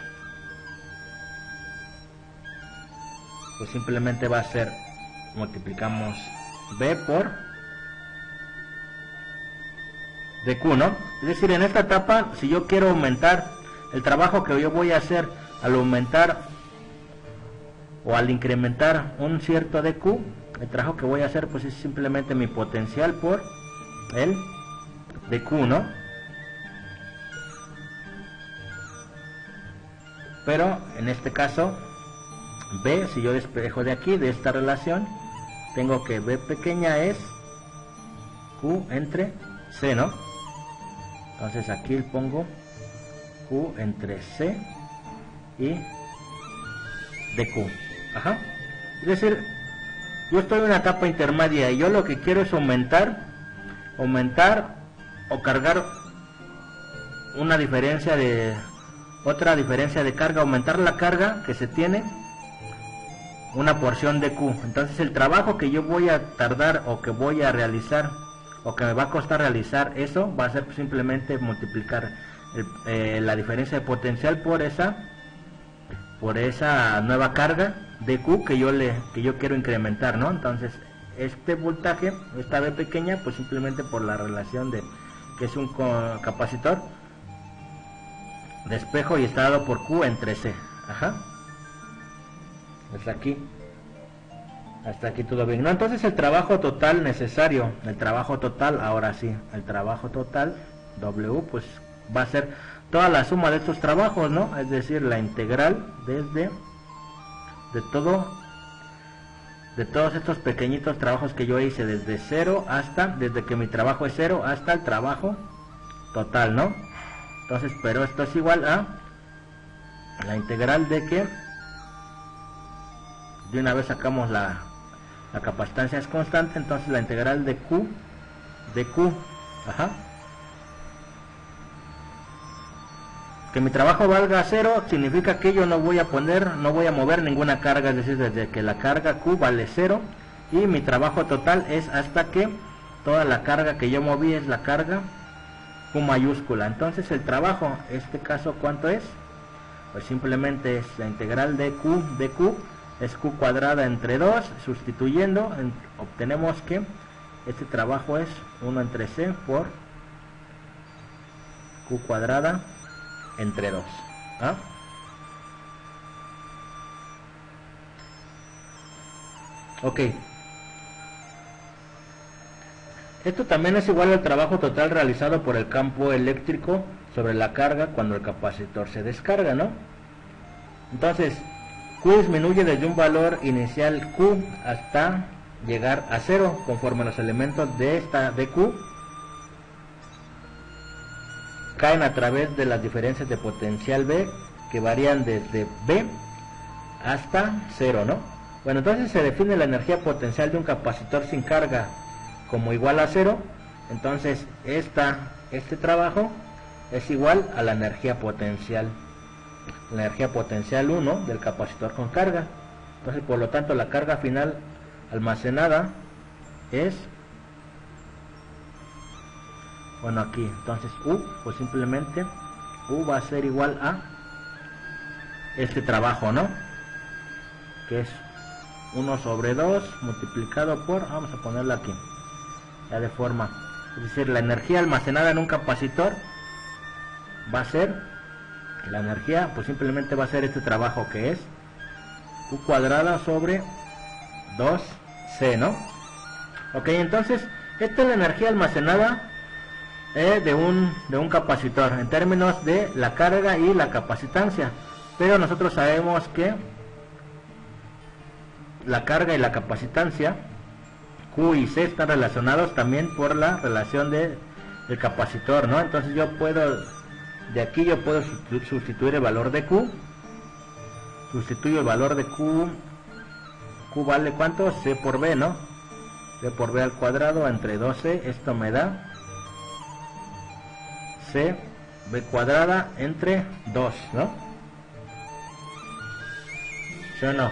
pues simplemente va a ser, multiplicamos B por dQ, ¿no? Es decir, en esta etapa, si yo quiero aumentar el trabajo que yo voy a hacer al aumentar o al incrementar un cierto dQ, el trabajo que voy a hacer pues es simplemente mi potencial por el dQ, ¿no? Pero en este caso B, si yo despejo de aquí, de esta relación, tengo que B pequeña es Q entre C, ¿no? Entonces aquí pongo Q entre C y dQ. Ajá. Es decir, yo estoy en una etapa intermedia y yo lo que quiero es aumentar o cargar una diferencia de otra diferencia de carga, aumentar la carga que se tiene una porción de Q. Entonces el trabajo que yo voy a tardar o que voy a realizar o que me va a costar realizar eso va a ser simplemente multiplicar la diferencia de potencial por esa nueva carga de Q que yo quiero incrementar, ¿no? Entonces este voltaje, esta B pequeña, pues simplemente por la relación de que es un capacitor de espejo y está dado por Q entre C. Ajá. Hasta aquí todo bien, ¿no? Entonces el trabajo total necesario, el trabajo total, ahora sí, el trabajo total W, pues va a ser toda la suma de estos trabajos, ¿no? Es decir, la integral de todos estos pequeñitos trabajos que yo hice desde que mi trabajo es 0 hasta el trabajo total, ¿no? Entonces, pero esto es igual a la integral de que de una vez sacamos la capacitancia es constante, entonces la integral de Q, ajá, que mi trabajo valga 0 significa que yo no voy a mover ninguna carga, es decir, desde que la carga Q vale 0 y mi trabajo total es hasta que toda la carga que yo moví es la carga Q mayúscula. Entonces el trabajo, en este caso, ¿cuánto es? Pues simplemente es la integral de Q es Q cuadrada entre 2, sustituyendo, obtenemos que este trabajo es 1 entre C por Q cuadrada entre 2. ¿Ah? Ok. Esto también es igual al trabajo total realizado por el campo eléctrico sobre la carga cuando el capacitor se descarga, ¿no? Entonces, Q disminuye desde un valor inicial Q hasta llegar a 0 conforme los elementos de Q caen a través de las diferencias de potencial B que varían desde B hasta 0, ¿no? Bueno, entonces se define la energía potencial de un capacitor sin carga como igual a 0. Entonces este trabajo es igual a la energía potencial 1 del capacitor con carga. Entonces, por lo tanto, la carga final almacenada es, bueno, aquí, entonces U, pues simplemente U va a ser igual a este trabajo, ¿no? Que es 1 sobre 2 multiplicado por, vamos a ponerlo aquí, ya de forma, es decir, la energía almacenada en un capacitor va a ser, la energía, pues simplemente va a ser este trabajo que es Q cuadrada sobre 2C, ¿no? Ok, entonces, esta es la energía almacenada de un capacitor en términos de la carga y la capacitancia, pero nosotros sabemos que la carga y la capacitancia Q y C están relacionados también por la relación de el capacitor, ¿no? Entonces yo puedo, de aquí yo puedo sustituir el valor de Q. Sustituyo el valor de Q. Q vale ¿cuánto? C por B, ¿no? C por B al cuadrado entre 12. Esto me da C B cuadrada entre 2, ¿no? ¿Sí o no?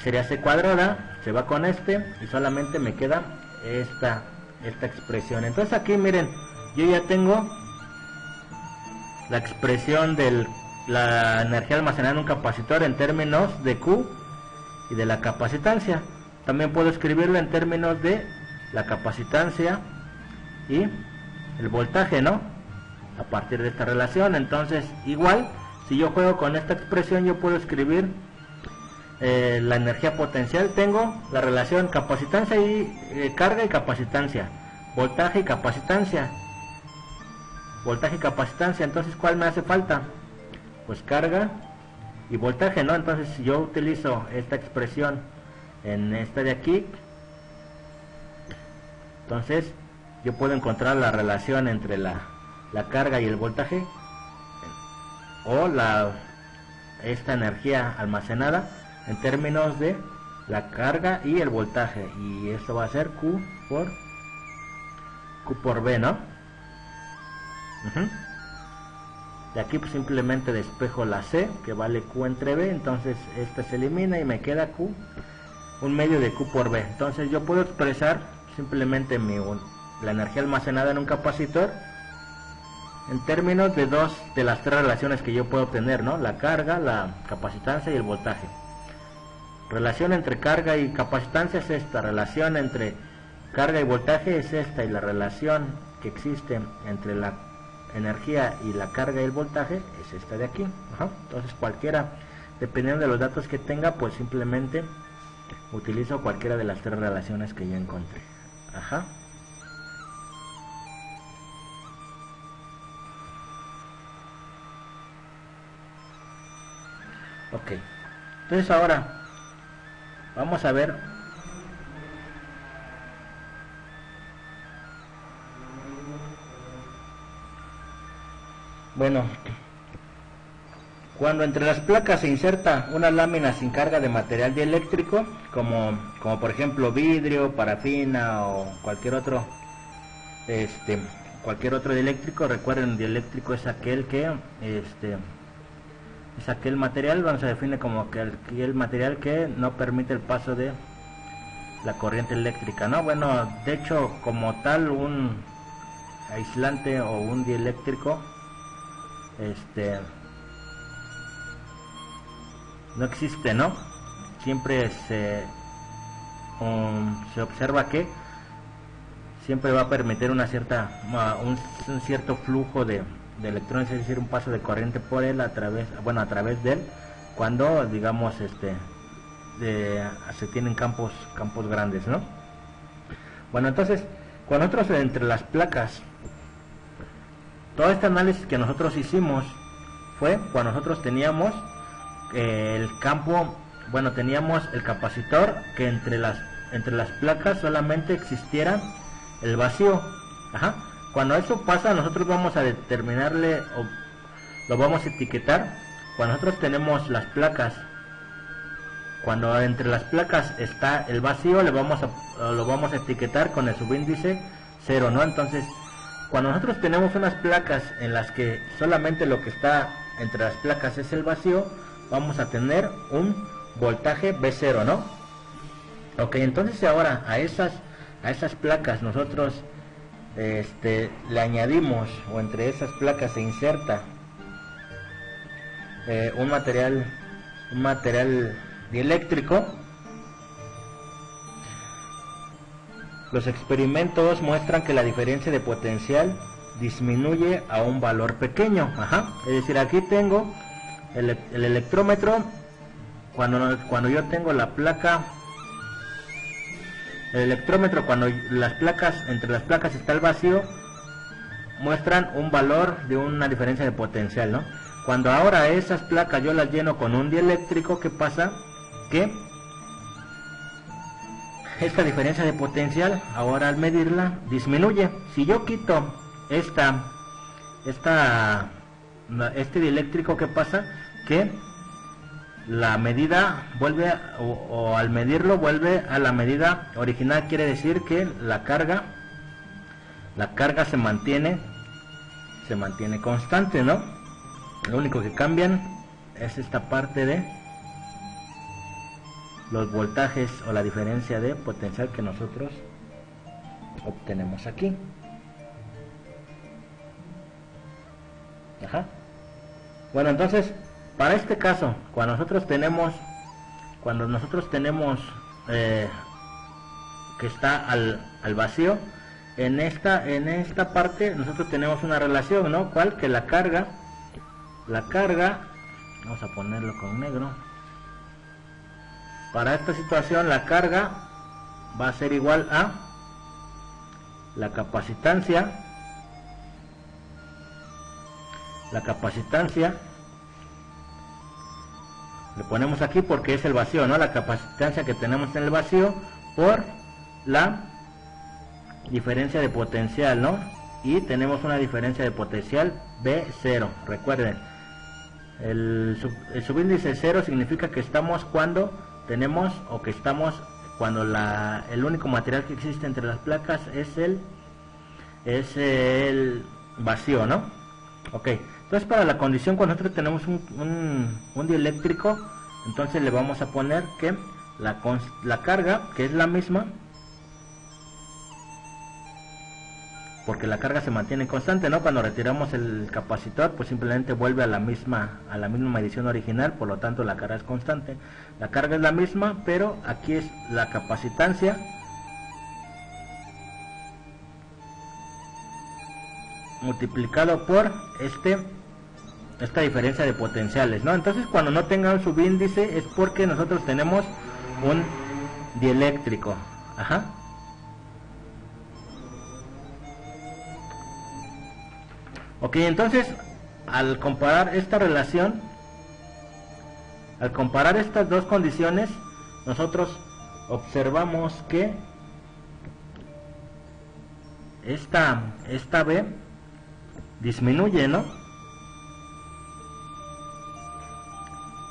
Sería C cuadrada, se va con este y solamente me queda esta expresión. Entonces aquí miren, yo ya tengo la expresión de la energía almacenada en un capacitor en términos de Q y de la capacitancia. También puedo escribirlo en términos de la capacitancia y el voltaje, ¿no? A partir de esta relación. Entonces igual, si yo juego con esta expresión, yo puedo escribir la energía potencial. Tengo la relación capacitancia y carga y capacitancia, voltaje y capacitancia, voltaje y capacitancia. Entonces ¿cuál me hace falta? Pues carga y voltaje, ¿no? Entonces si yo utilizo esta expresión en esta de aquí, entonces yo puedo encontrar la relación entre la carga y el voltaje, o esta energía almacenada en términos de la carga y el voltaje, y esto va a ser Q por B, ¿no? De aquí pues simplemente despejo la C, que vale Q entre B, entonces esta se elimina y me queda Q, un medio de Q por B. Entonces yo puedo expresar simplemente la energía almacenada en un capacitor en términos de dos de las tres relaciones que yo puedo obtener, ¿no? La carga, la capacitancia y el voltaje. Relación entre carga y capacitancia es esta, relación entre carga y voltaje es esta, y la relación que existe entre la energía y la carga y el voltaje es esta de aquí. Entonces cualquiera, dependiendo de los datos que tenga, pues simplemente utilizo cualquiera de las tres relaciones que yo encontré. Ok, entonces ahora vamos a ver cuando entre las placas se inserta una lámina sin carga de material dieléctrico, como por ejemplo vidrio, parafina o cualquier otro dieléctrico. Recuerden, dieléctrico es aquel que es aquel material, se define como aquel material que no permite el paso de la corriente eléctrica, ¿no? Bueno, de hecho, como tal, un aislante o un dieléctrico no existe, ¿no? Siempre se observa que siempre va a permitir un cierto flujo de electrones, es decir, un paso de corriente por él a través de él, cuando digamos se tienen campos grandes, ¿no? Bueno, entonces cuando nosotros entre las placas, todo este análisis que nosotros hicimos fue cuando nosotros teníamos el campo, teníamos el capacitor, que entre las placas solamente existiera el vacío. Cuando eso pasa, nosotros vamos a determinarle, o lo vamos a etiquetar. Cuando nosotros tenemos las placas, cuando entre las placas está el vacío, lo vamos a etiquetar con el subíndice 0, ¿no? Entonces, cuando nosotros tenemos unas placas en las que solamente lo que está entre las placas es el vacío, vamos a tener un voltaje B0, ¿no? Ok, entonces ahora a esas placas nosotros le añadimos, o entre esas placas se inserta un material dieléctrico. Los experimentos muestran que la diferencia de potencial disminuye a un valor pequeño. Es decir, aquí tengo el electrómetro. Cuando yo tengo la placa, el electrómetro, cuando entre las placas está el vacío, muestran un valor de una diferencia de potencial, ¿no? Cuando ahora esas placas yo las lleno con un dieléctrico, ¿qué pasa? Que esta diferencia de potencial, ahora al medirla, disminuye. Si yo quito este dieléctrico, ¿qué pasa? Que la medida vuelve o al medirlo vuelve a la medida original. Quiere decir que la carga se mantiene constante, ¿no? Lo único que cambian es esta parte de los voltajes o la diferencia de potencial que nosotros obtenemos aquí. Ajá. Bueno, entonces, para este caso, cuando nosotros tenemos que está al vacío, en esta parte nosotros tenemos una relación, ¿no? ¿Cuál? Que la carga, vamos a ponerlo con negro. Para esta situación, la carga va a ser igual a la capacitancia. Le ponemos aquí porque es el vacío, ¿no? La capacitancia que tenemos en el vacío por la diferencia de potencial, ¿no? Y tenemos una diferencia de potencial B0. Recuerden, el subíndice 0 significa que estamos cuando el único material que existe entre las placas es el vacío, ¿no? Ok, entonces para la condición cuando nosotros tenemos un dieléctrico, entonces le vamos a poner que la carga, que es la misma, porque la carga se mantiene constante, ¿no? Cuando retiramos el capacitor, pues simplemente vuelve a la misma medición original, por lo tanto la carga es constante. La carga es la misma, pero aquí es la capacitancia multiplicado por esta diferencia de potenciales, ¿no? Entonces cuando no tenga un subíndice es porque nosotros tenemos un dieléctrico. Ajá. Ok, entonces al comparar esta relación, al comparar estas dos condiciones, nosotros observamos que esta B disminuye, ¿no?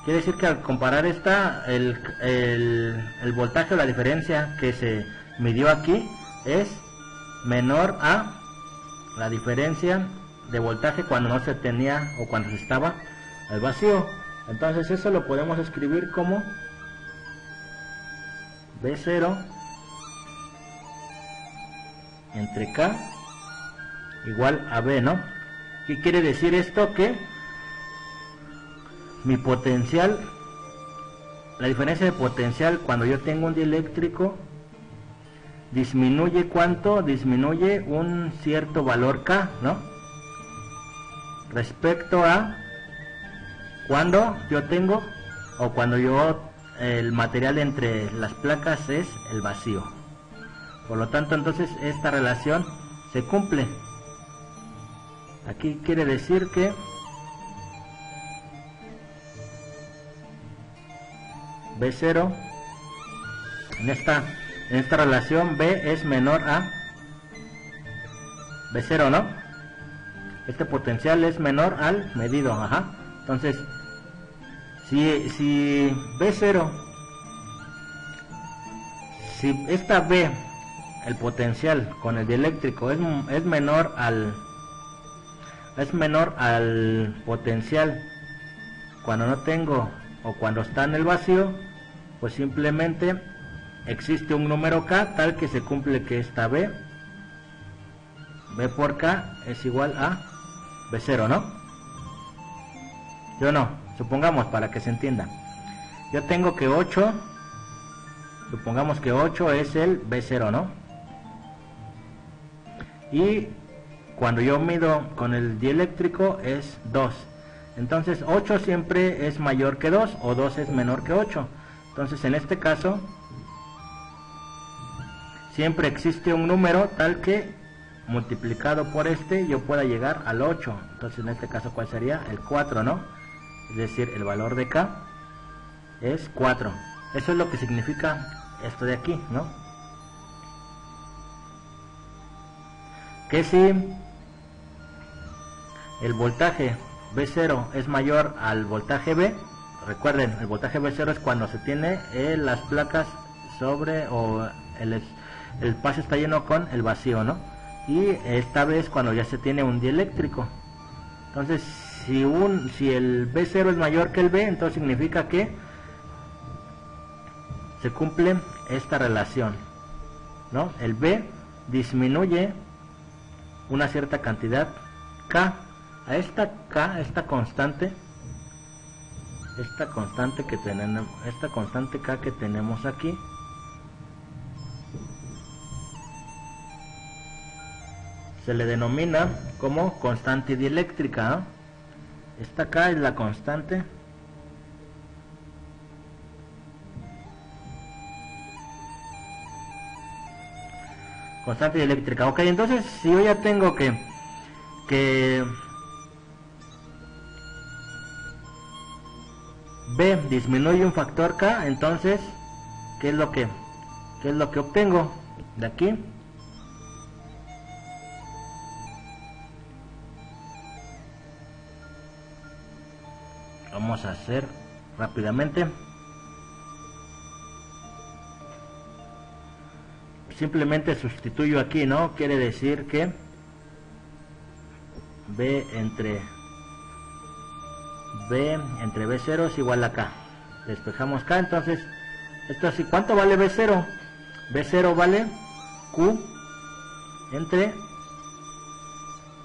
Quiere decir que al comparar el voltaje o la diferencia que se midió aquí es menor a la diferencia de voltaje cuando no se tenía o cuando se estaba al vacío. Entonces eso lo podemos escribir como B0 entre K igual a B, ¿no? ¿Qué quiere decir esto? Que mi potencial, la diferencia de potencial cuando yo tengo un dieléctrico disminuye, ¿cuánto? Disminuye un cierto valor K, ¿no? Respecto a cuando yo tengo o cuando el material entre las placas es el vacío. Por lo tanto, entonces esta relación se cumple. Aquí quiere decir que B0 en esta relación B es menor a B0, ¿no? Este potencial es menor al medido, ajá. Entonces, si B0, si esta B, el potencial con el dieléctrico es menor al potencial cuando no tengo o cuando está en el vacío, pues simplemente existe un número K tal que se cumple que esta B por K es igual a B0, ¿no? Yo no, supongamos para que se entienda. Yo tengo que 8, supongamos que 8 es el B0, ¿no? Y cuando yo mido con el dieléctrico es 2. Entonces 8 siempre es mayor que 2 o 2 es menor que 8. Entonces en este caso siempre existe un número tal que multiplicado por yo pueda llegar al 8. Entonces en este caso, ¿cuál sería? El 4, ¿no? Es decir, el valor de K es 4. Eso es lo que significa esto de aquí, ¿no? que si el voltaje V0 es mayor al voltaje V, recuerden, el voltaje V0 es cuando se tiene las placas sobre, o el espacio está lleno con el vacío, ¿no? Y esta vez cuando ya se tiene un dieléctrico. Entonces si el V0 es mayor que el V, entonces significa que se cumple esta relación, ¿no? El V disminuye una cierta cantidad K. A esta K, esta constante que tenemos, esta constante K que tenemos aquí, se le denomina como constante dieléctrica, ¿no? Esta K es la constante dieléctrica. Ok, entonces si yo ya tengo que B disminuye un factor K, entonces ¿qué es lo que obtengo de aquí? Vamos a hacer rápidamente. Simplemente sustituyo aquí, ¿no? Quiere decir que B entre V0 es igual a K. Despejamos K, entonces esto así. ¿Cuánto vale V0? V0 vale Q entre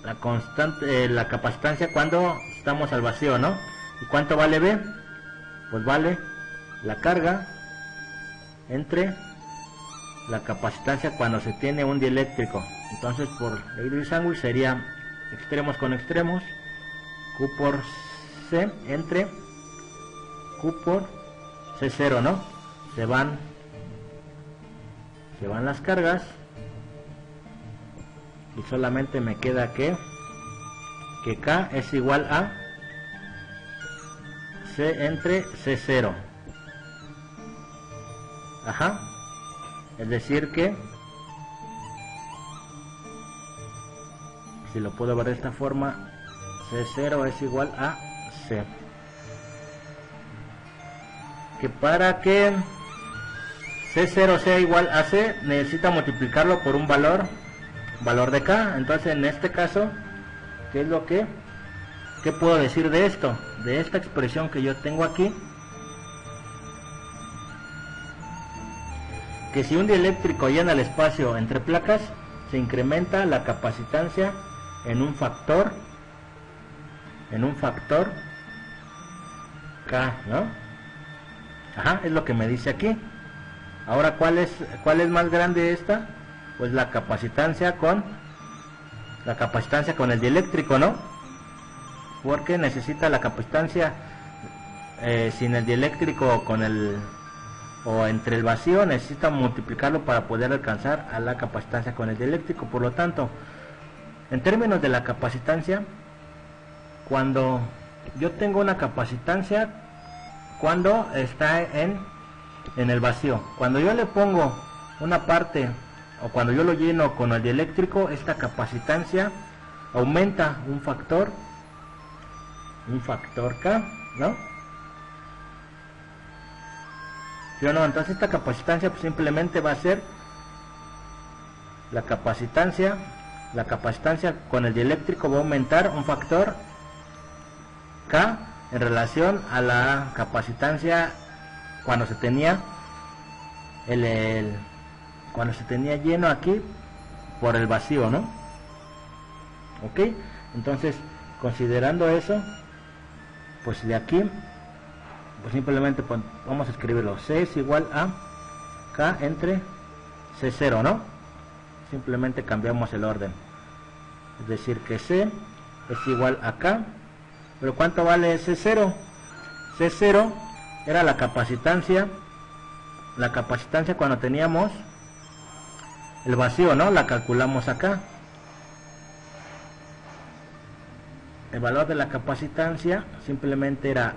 la constante, la capacitancia cuando estamos al vacío, ¿no? ¿Y cuánto vale V? Pues vale la carga entre la capacitancia cuando se tiene un dieléctrico. Entonces por ley de sándwich sería extremos con extremos, Q por C entre Q por C0, ¿no? Se van las cargas y solamente me queda que K es igual a C entre C0. Ajá. Es decir que, si lo puedo ver de esta forma, C0 es igual a C. Que para que C0 sea igual a C, necesita multiplicarlo por un valor de K. Entonces en este caso, ¿qué es lo que puedo decir de esto? De esta expresión que yo tengo aquí, que si un dieléctrico llena el espacio entre placas, se incrementa la capacitancia en un factor K, ¿no? Ajá, es lo que me dice aquí. Ahora, ¿cuál es más grande esta? Pues la capacitancia con el dieléctrico, ¿no? Porque necesita la capacitancia sin el dieléctrico o entre el vacío, necesita multiplicarlo para poder alcanzar a la capacitancia con el dieléctrico. Por lo tanto, en términos de la capacitancia, cuando yo tengo una capacitancia cuando está en el vacío, cuando yo le pongo una parte o cuando yo lo lleno con el dieléctrico, esta capacitancia aumenta un factor K, ¿no? ¿Sí o no? Entonces esta capacitancia pues simplemente va a ser la capacitancia con el dieléctrico va a aumentar un factor K en relación a la capacitancia cuando se tenía cuando se tenía lleno aquí por el vacío, ¿no? Ok, entonces considerando eso, pues de aquí pues simplemente vamos a escribirlo. C es igual a K entre C0, ¿no? Simplemente cambiamos el orden, es decir que C es igual a K. Pero ¿cuánto vale C0? C0 era la capacitancia cuando teníamos el vacío, ¿no? La calculamos acá. El valor de la capacitancia simplemente era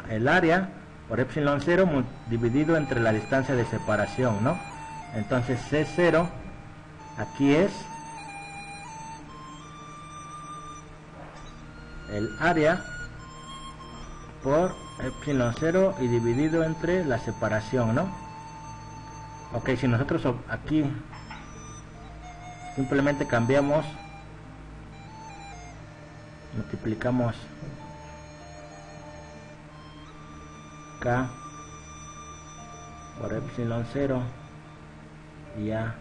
el área por epsilon 0 dividido entre la distancia de separación, ¿no? Entonces C0 aquí es el área por epsilon 0 y dividido entre la separación, ¿no? Ok, si nosotros aquí simplemente cambiamos, multiplicamos K por epsilon 0 y A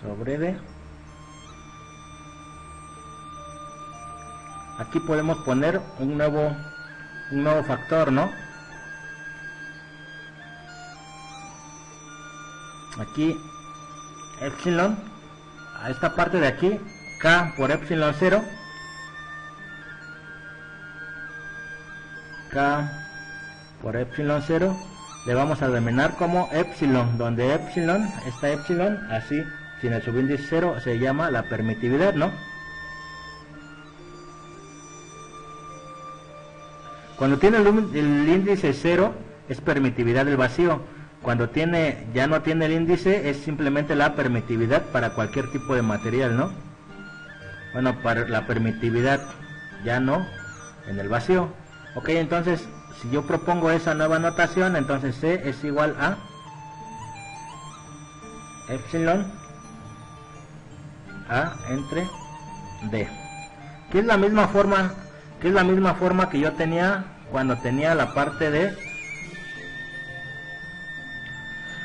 sobre D, aquí podemos poner un nuevo factor, ¿no? Aquí epsilon, a esta parte de aquí, K por epsilon 0, K por epsilon 0, le vamos a denominar como epsilon, donde epsilon, esta epsilon, así, sin el subíndice 0, se llama la permitividad, ¿no? Cuando tiene el índice 0, es permitividad del vacío. Cuando ya no tiene el índice, es simplemente la permitividad para cualquier tipo de material, ¿no? Bueno, para la permitividad ya no en el vacío. Ok, entonces, si yo propongo esa nueva notación, entonces C es igual a epsilon A entre D, que es la misma forma que yo tenía cuando tenía la parte de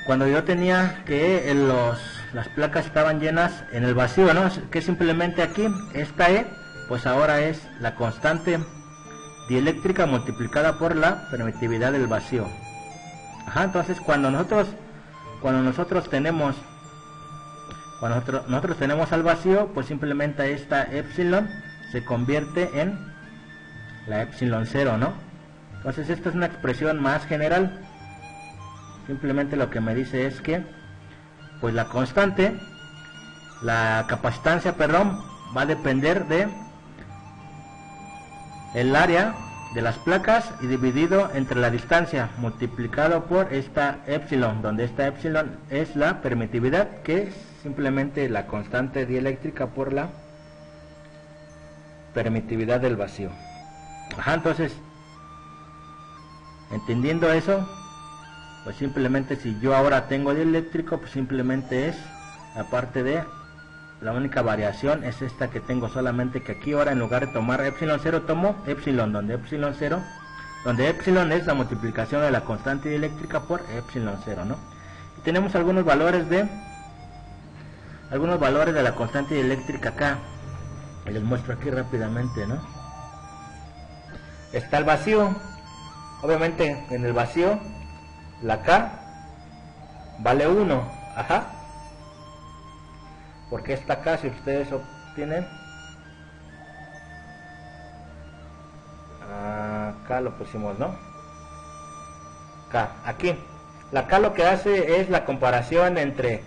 cuando yo tenía que las placas estaban llenas en el vacío, ¿no? Que simplemente aquí esta E, pues ahora es la constante dieléctrica multiplicada por la permitividad del vacío. Ajá, entonces cuando nosotros tenemos al vacío, pues simplemente esta epsilon se convierte en la epsilon 0, ¿no? Entonces esta es una expresión más general. Simplemente lo que me dice es que pues la capacitancia, perdón, va a depender de el área de las placas y dividido entre la distancia multiplicado por esta epsilon, donde esta epsilon es la permitividad, que es simplemente la constante dieléctrica por la permitividad del vacío. Ajá, entonces, entendiendo eso, pues simplemente si yo ahora tengo dieléctrico, pues simplemente es, aparte de la única variación es esta que tengo, solamente que aquí ahora en lugar de tomar epsilon 0 tomo epsilon, donde epsilon es la multiplicación de la constante dieléctrica por epsilon 0, ¿no? Y tenemos algunos valores de la constante dieléctrica acá, y les muestro aquí rápidamente, ¿no? Está el vacío. Obviamente en el vacío la K vale 1, ajá, porque esta K, si ustedes obtienen acá lo pusimos, ¿no? K, aquí la K lo que hace es la comparación entre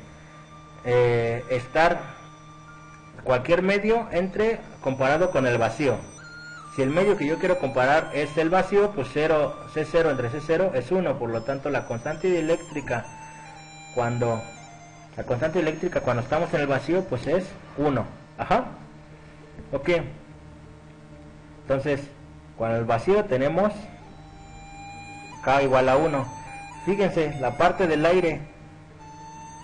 estar cualquier medio comparado con el vacío. Si el medio que yo quiero comparar es el vacío, pues C0 entre C0 es 1, por lo tanto la constante dieléctrica cuando estamos en el vacío, pues es 1. Ajá. Ok. Entonces, con el vacío tenemos K igual a 1. Fíjense, la parte del aire,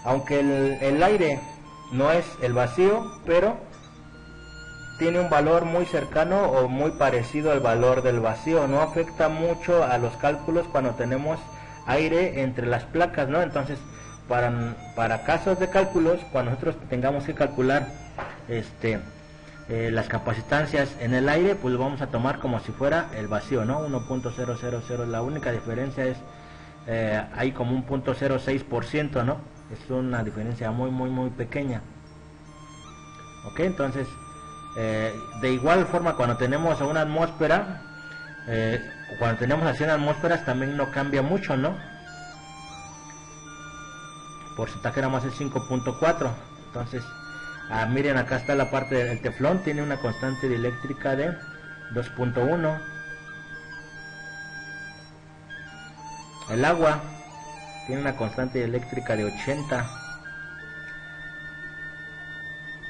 aunque el aire no es el vacío, pero tiene un valor muy cercano o muy parecido al valor del vacío. No afecta mucho a los cálculos cuando tenemos aire entre las placas, ¿no? Entonces, para casos de cálculos, cuando nosotros tengamos que calcular las capacitancias en el aire, pues lo vamos a tomar como si fuera el vacío, ¿no? 1.000. La única diferencia es hay como un 0.06%, ¿no? Es una diferencia muy pequeña. Ok, entonces de igual forma cuando tenemos a una atmósfera, cuando tenemos a 100 atmósferas también no cambia mucho, ¿no? Porcentaje nada más es 5.4. Entonces, miren, acá está la parte del teflón, tiene una constante dieléctrica de 2.1. El agua tiene una constante dieléctrica de 80.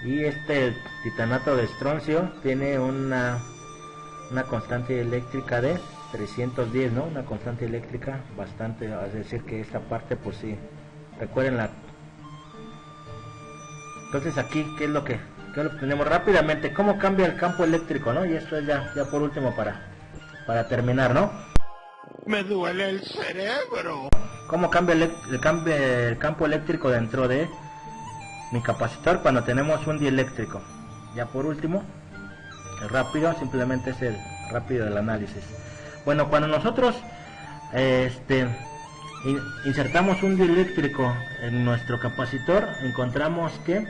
Y este titanato de estroncio tiene una constante eléctrica de 310, ¿no? Una constante eléctrica bastante, es decir que esta parte pues sí, recuerden la. Entonces aquí, ¿qué es lo que tenemos rápidamente? ¿Cómo cambia el campo eléctrico, no? Y esto es ya por último para terminar, ¿no? Me duele el cerebro. ¿Cómo cambia el campo eléctrico dentro de mi capacitor cuando tenemos un dieléctrico? Ya por último, el rápido, simplemente es el rápido del análisis. Bueno, cuando nosotros insertamos un dieléctrico en nuestro capacitor, encontramos que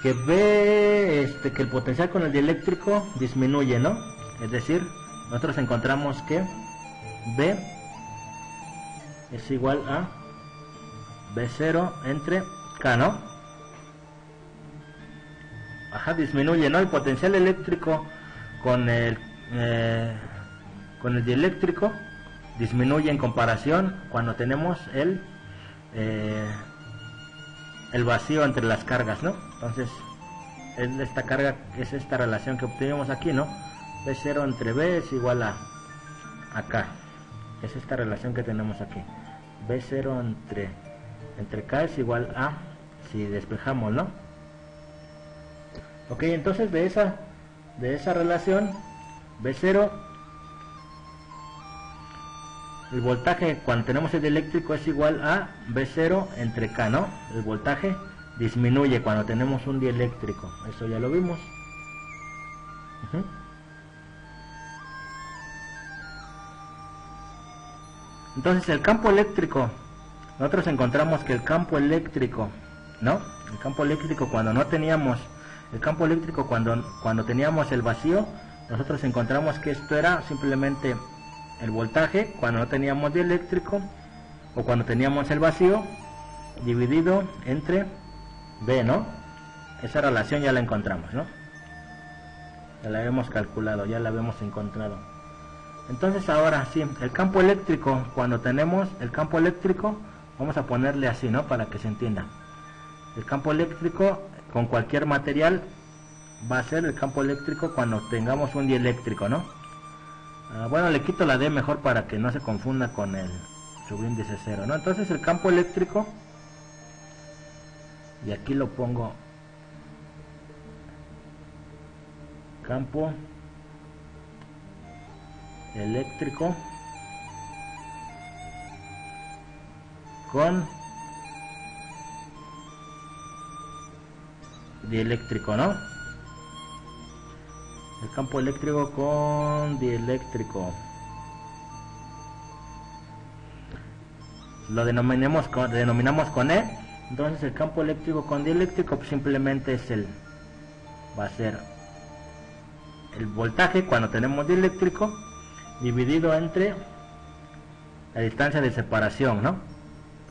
el potencial con el dieléctrico disminuye, ¿no? Es decir, nosotros encontramos que B es igual a B0 entre K, ¿no? Ajá, disminuye, ¿no? El potencial eléctrico con el dieléctrico disminuye en comparación cuando tenemos el vacío entre las cargas, ¿no? Entonces esta carga es esta relación que obtuvimos aquí, ¿no? B0 entre B es igual a K. Es esta relación que tenemos aquí. B0 entre K es igual a, si despejamos, ¿no? Ok, entonces de esa relación B0, el voltaje cuando tenemos el eléctrico es igual a B0 entre K, ¿no? El voltaje disminuye cuando tenemos un dieléctrico, eso ya lo vimos. Entonces el campo eléctrico, nosotros encontramos que el campo eléctrico, ¿no? El campo eléctrico cuando no teníamos, el campo eléctrico cuando teníamos el vacío, nosotros encontramos que esto era simplemente el voltaje cuando no teníamos dieléctrico, o cuando teníamos el vacío, dividido entre B, ¿no? Esa relación ya la encontramos, ¿no? Ya la habíamos calculado, ya la habíamos encontrado. Entonces ahora sí, el campo eléctrico, cuando tenemos el campo eléctrico, vamos a ponerle así, ¿no? Para que se entienda. El campo eléctrico con cualquier material va a ser el campo eléctrico cuando tengamos un dieléctrico, ¿no? Bueno, le quito la D mejor para que no se confunda con el subíndice 0, ¿no? Entonces el campo eléctrico, y aquí lo pongo, campo eléctrico con dieléctrico, ¿no? El campo eléctrico con dieléctrico lo denominamos con E. Entonces el campo eléctrico con dieléctrico pues simplemente va a ser el voltaje cuando tenemos dieléctrico dividido entre la distancia de separación, ¿no?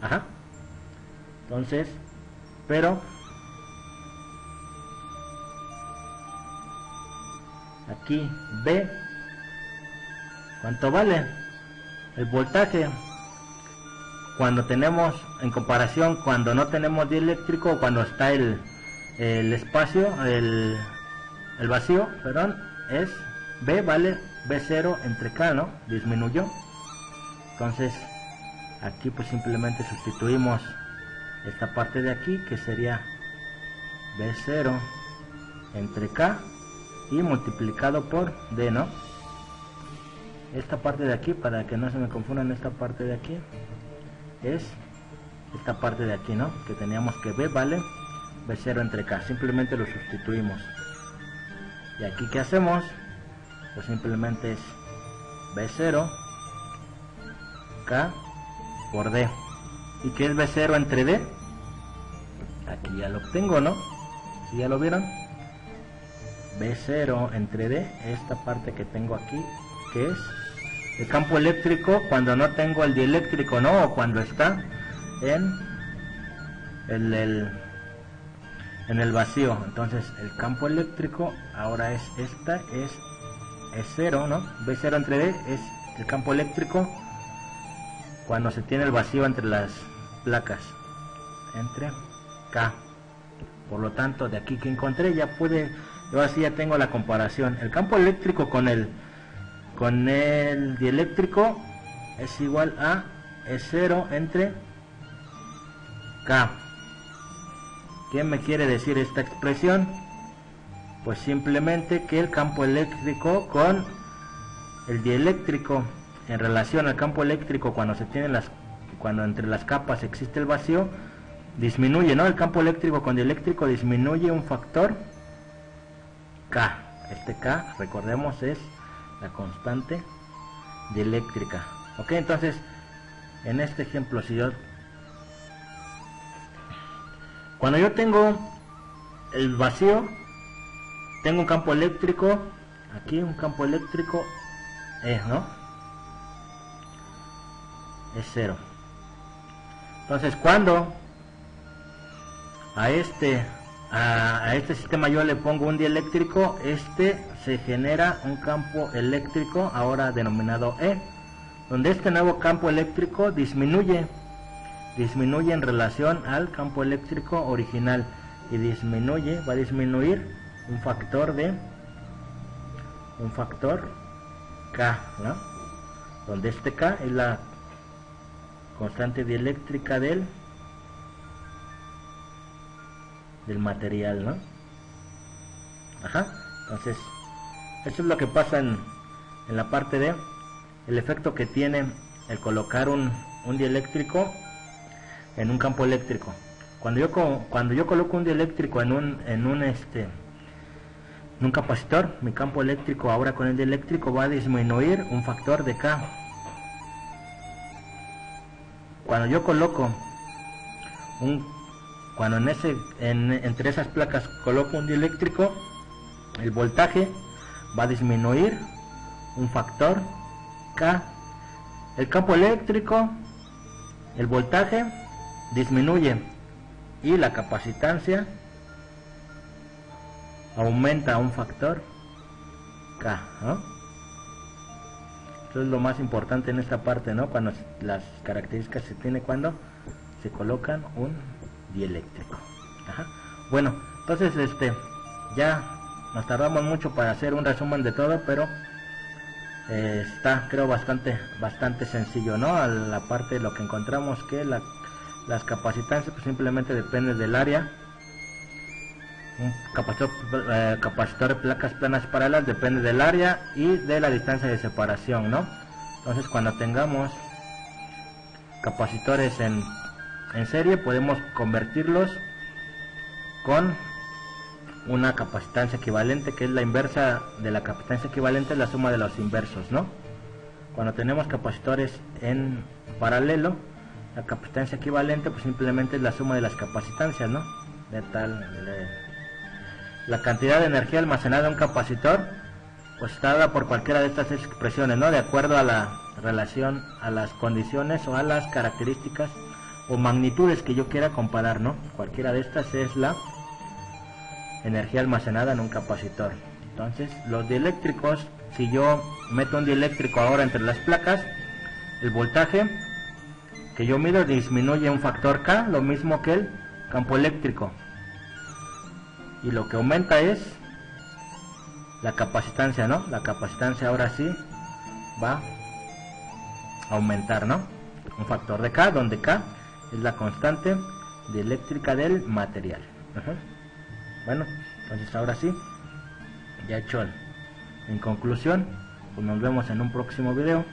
Ajá. Entonces, pero aquí B, ¿cuánto vale? El voltaje cuando tenemos, en comparación cuando no tenemos dieléctrico, o cuando está el espacio, el vacío, perdón, es B vale B0 entre K, ¿no? Disminuyó. Entonces aquí pues simplemente sustituimos esta parte de aquí, que sería B0 entre K y multiplicado por D, ¿no? Esta parte de aquí, para que no se me confundan, esta parte de aquí es esta parte de aquí, ¿no? Que teníamos que B vale B0 entre K, simplemente lo sustituimos. Y aquí ¿qué hacemos? Pues simplemente es B0 K por D. ¿Y qué es B0 entre D? Aquí ya lo obtengo, ¿no? ¿Sí ya lo vieron? B0 entre D, esta parte que tengo aquí, que es el campo eléctrico cuando no tengo el dieléctrico, ¿no? O cuando está en el vacío. Entonces el campo eléctrico ahora es es 0, ¿no? B0 entre D es el campo eléctrico cuando se tiene el vacío entre las placas. entre K. Por lo tanto, de aquí que encontré ya pude, yo así ya tengo la comparación. El campo eléctrico con el dieléctrico es igual a E0 entre K. ¿Qué me quiere decir esta expresión? Pues simplemente que el campo eléctrico con el dieléctrico en relación al campo eléctrico cuando entre las capas existe el vacío, disminuye, ¿no? El campo eléctrico con dieléctrico disminuye un factor K. Este K, recordemos, es la constante dieléctrica. Ok, entonces, en este ejemplo, cuando yo tengo el vacío, tengo un campo eléctrico, aquí un campo eléctrico ¿no? Es 0. Entonces, cuando a este sistema yo le pongo un dieléctrico, se genera un campo eléctrico ahora denominado E, donde este nuevo campo eléctrico disminuye en relación al campo eléctrico original, y va a disminuir un factor K, ¿no? Donde este K es la constante dieléctrica del material, ¿no? Ajá. Entonces, eso es lo que pasa en la parte de el efecto que tiene el colocar un dieléctrico en un campo eléctrico. Cuando yo coloco un dieléctrico en un capacitor, mi campo eléctrico ahora con el dieléctrico va a disminuir un factor de K. Cuando yo coloco entre esas placas coloco un dieléctrico, el voltaje va a disminuir un factor K. El campo eléctrico, el voltaje disminuye y la capacitancia aumenta un factor K, ¿no? Eso es lo más importante en esta parte, ¿no? Cuando las características se tiene cuando se colocan un dieléctrico. Ajá. Bueno, entonces ya nos tardamos mucho para hacer un resumen de todo, pero está, creo, bastante sencillo, ¿no? A la parte de lo que encontramos, que las capacitancias pues simplemente dependen del área. Un capacitor de placas planas paralelas depende del área y de la distancia de separación, ¿no? Entonces, cuando tengamos capacitores en serie, podemos convertirlos con una capacitancia equivalente, que es la inversa de la capacitancia equivalente, es la suma de los inversos, ¿no? Cuando tenemos capacitores en paralelo, la capacitancia equivalente pues simplemente es la suma de las capacitancias, ¿no? La cantidad de energía almacenada en un capacitor pues está dada por cualquiera de estas expresiones, ¿no? De acuerdo a la relación, a las condiciones o a las características o magnitudes que yo quiera comparar, ¿no? Cualquiera de estas es la energía almacenada en un capacitor. Entonces, los dieléctricos, si yo meto un dieléctrico ahora entre las placas, el voltaje que yo mido disminuye un factor K, lo mismo que el campo eléctrico. Y lo que aumenta es la capacitancia, ¿no? La capacitancia ahora sí va a aumentar, ¿no? Un factor de K, donde K es la constante dieléctrica del material. Bueno, entonces ahora sí, ya hecho en conclusión, pues nos vemos en un próximo video.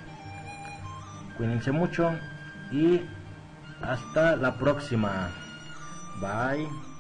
Cuídense mucho y hasta la próxima. Bye.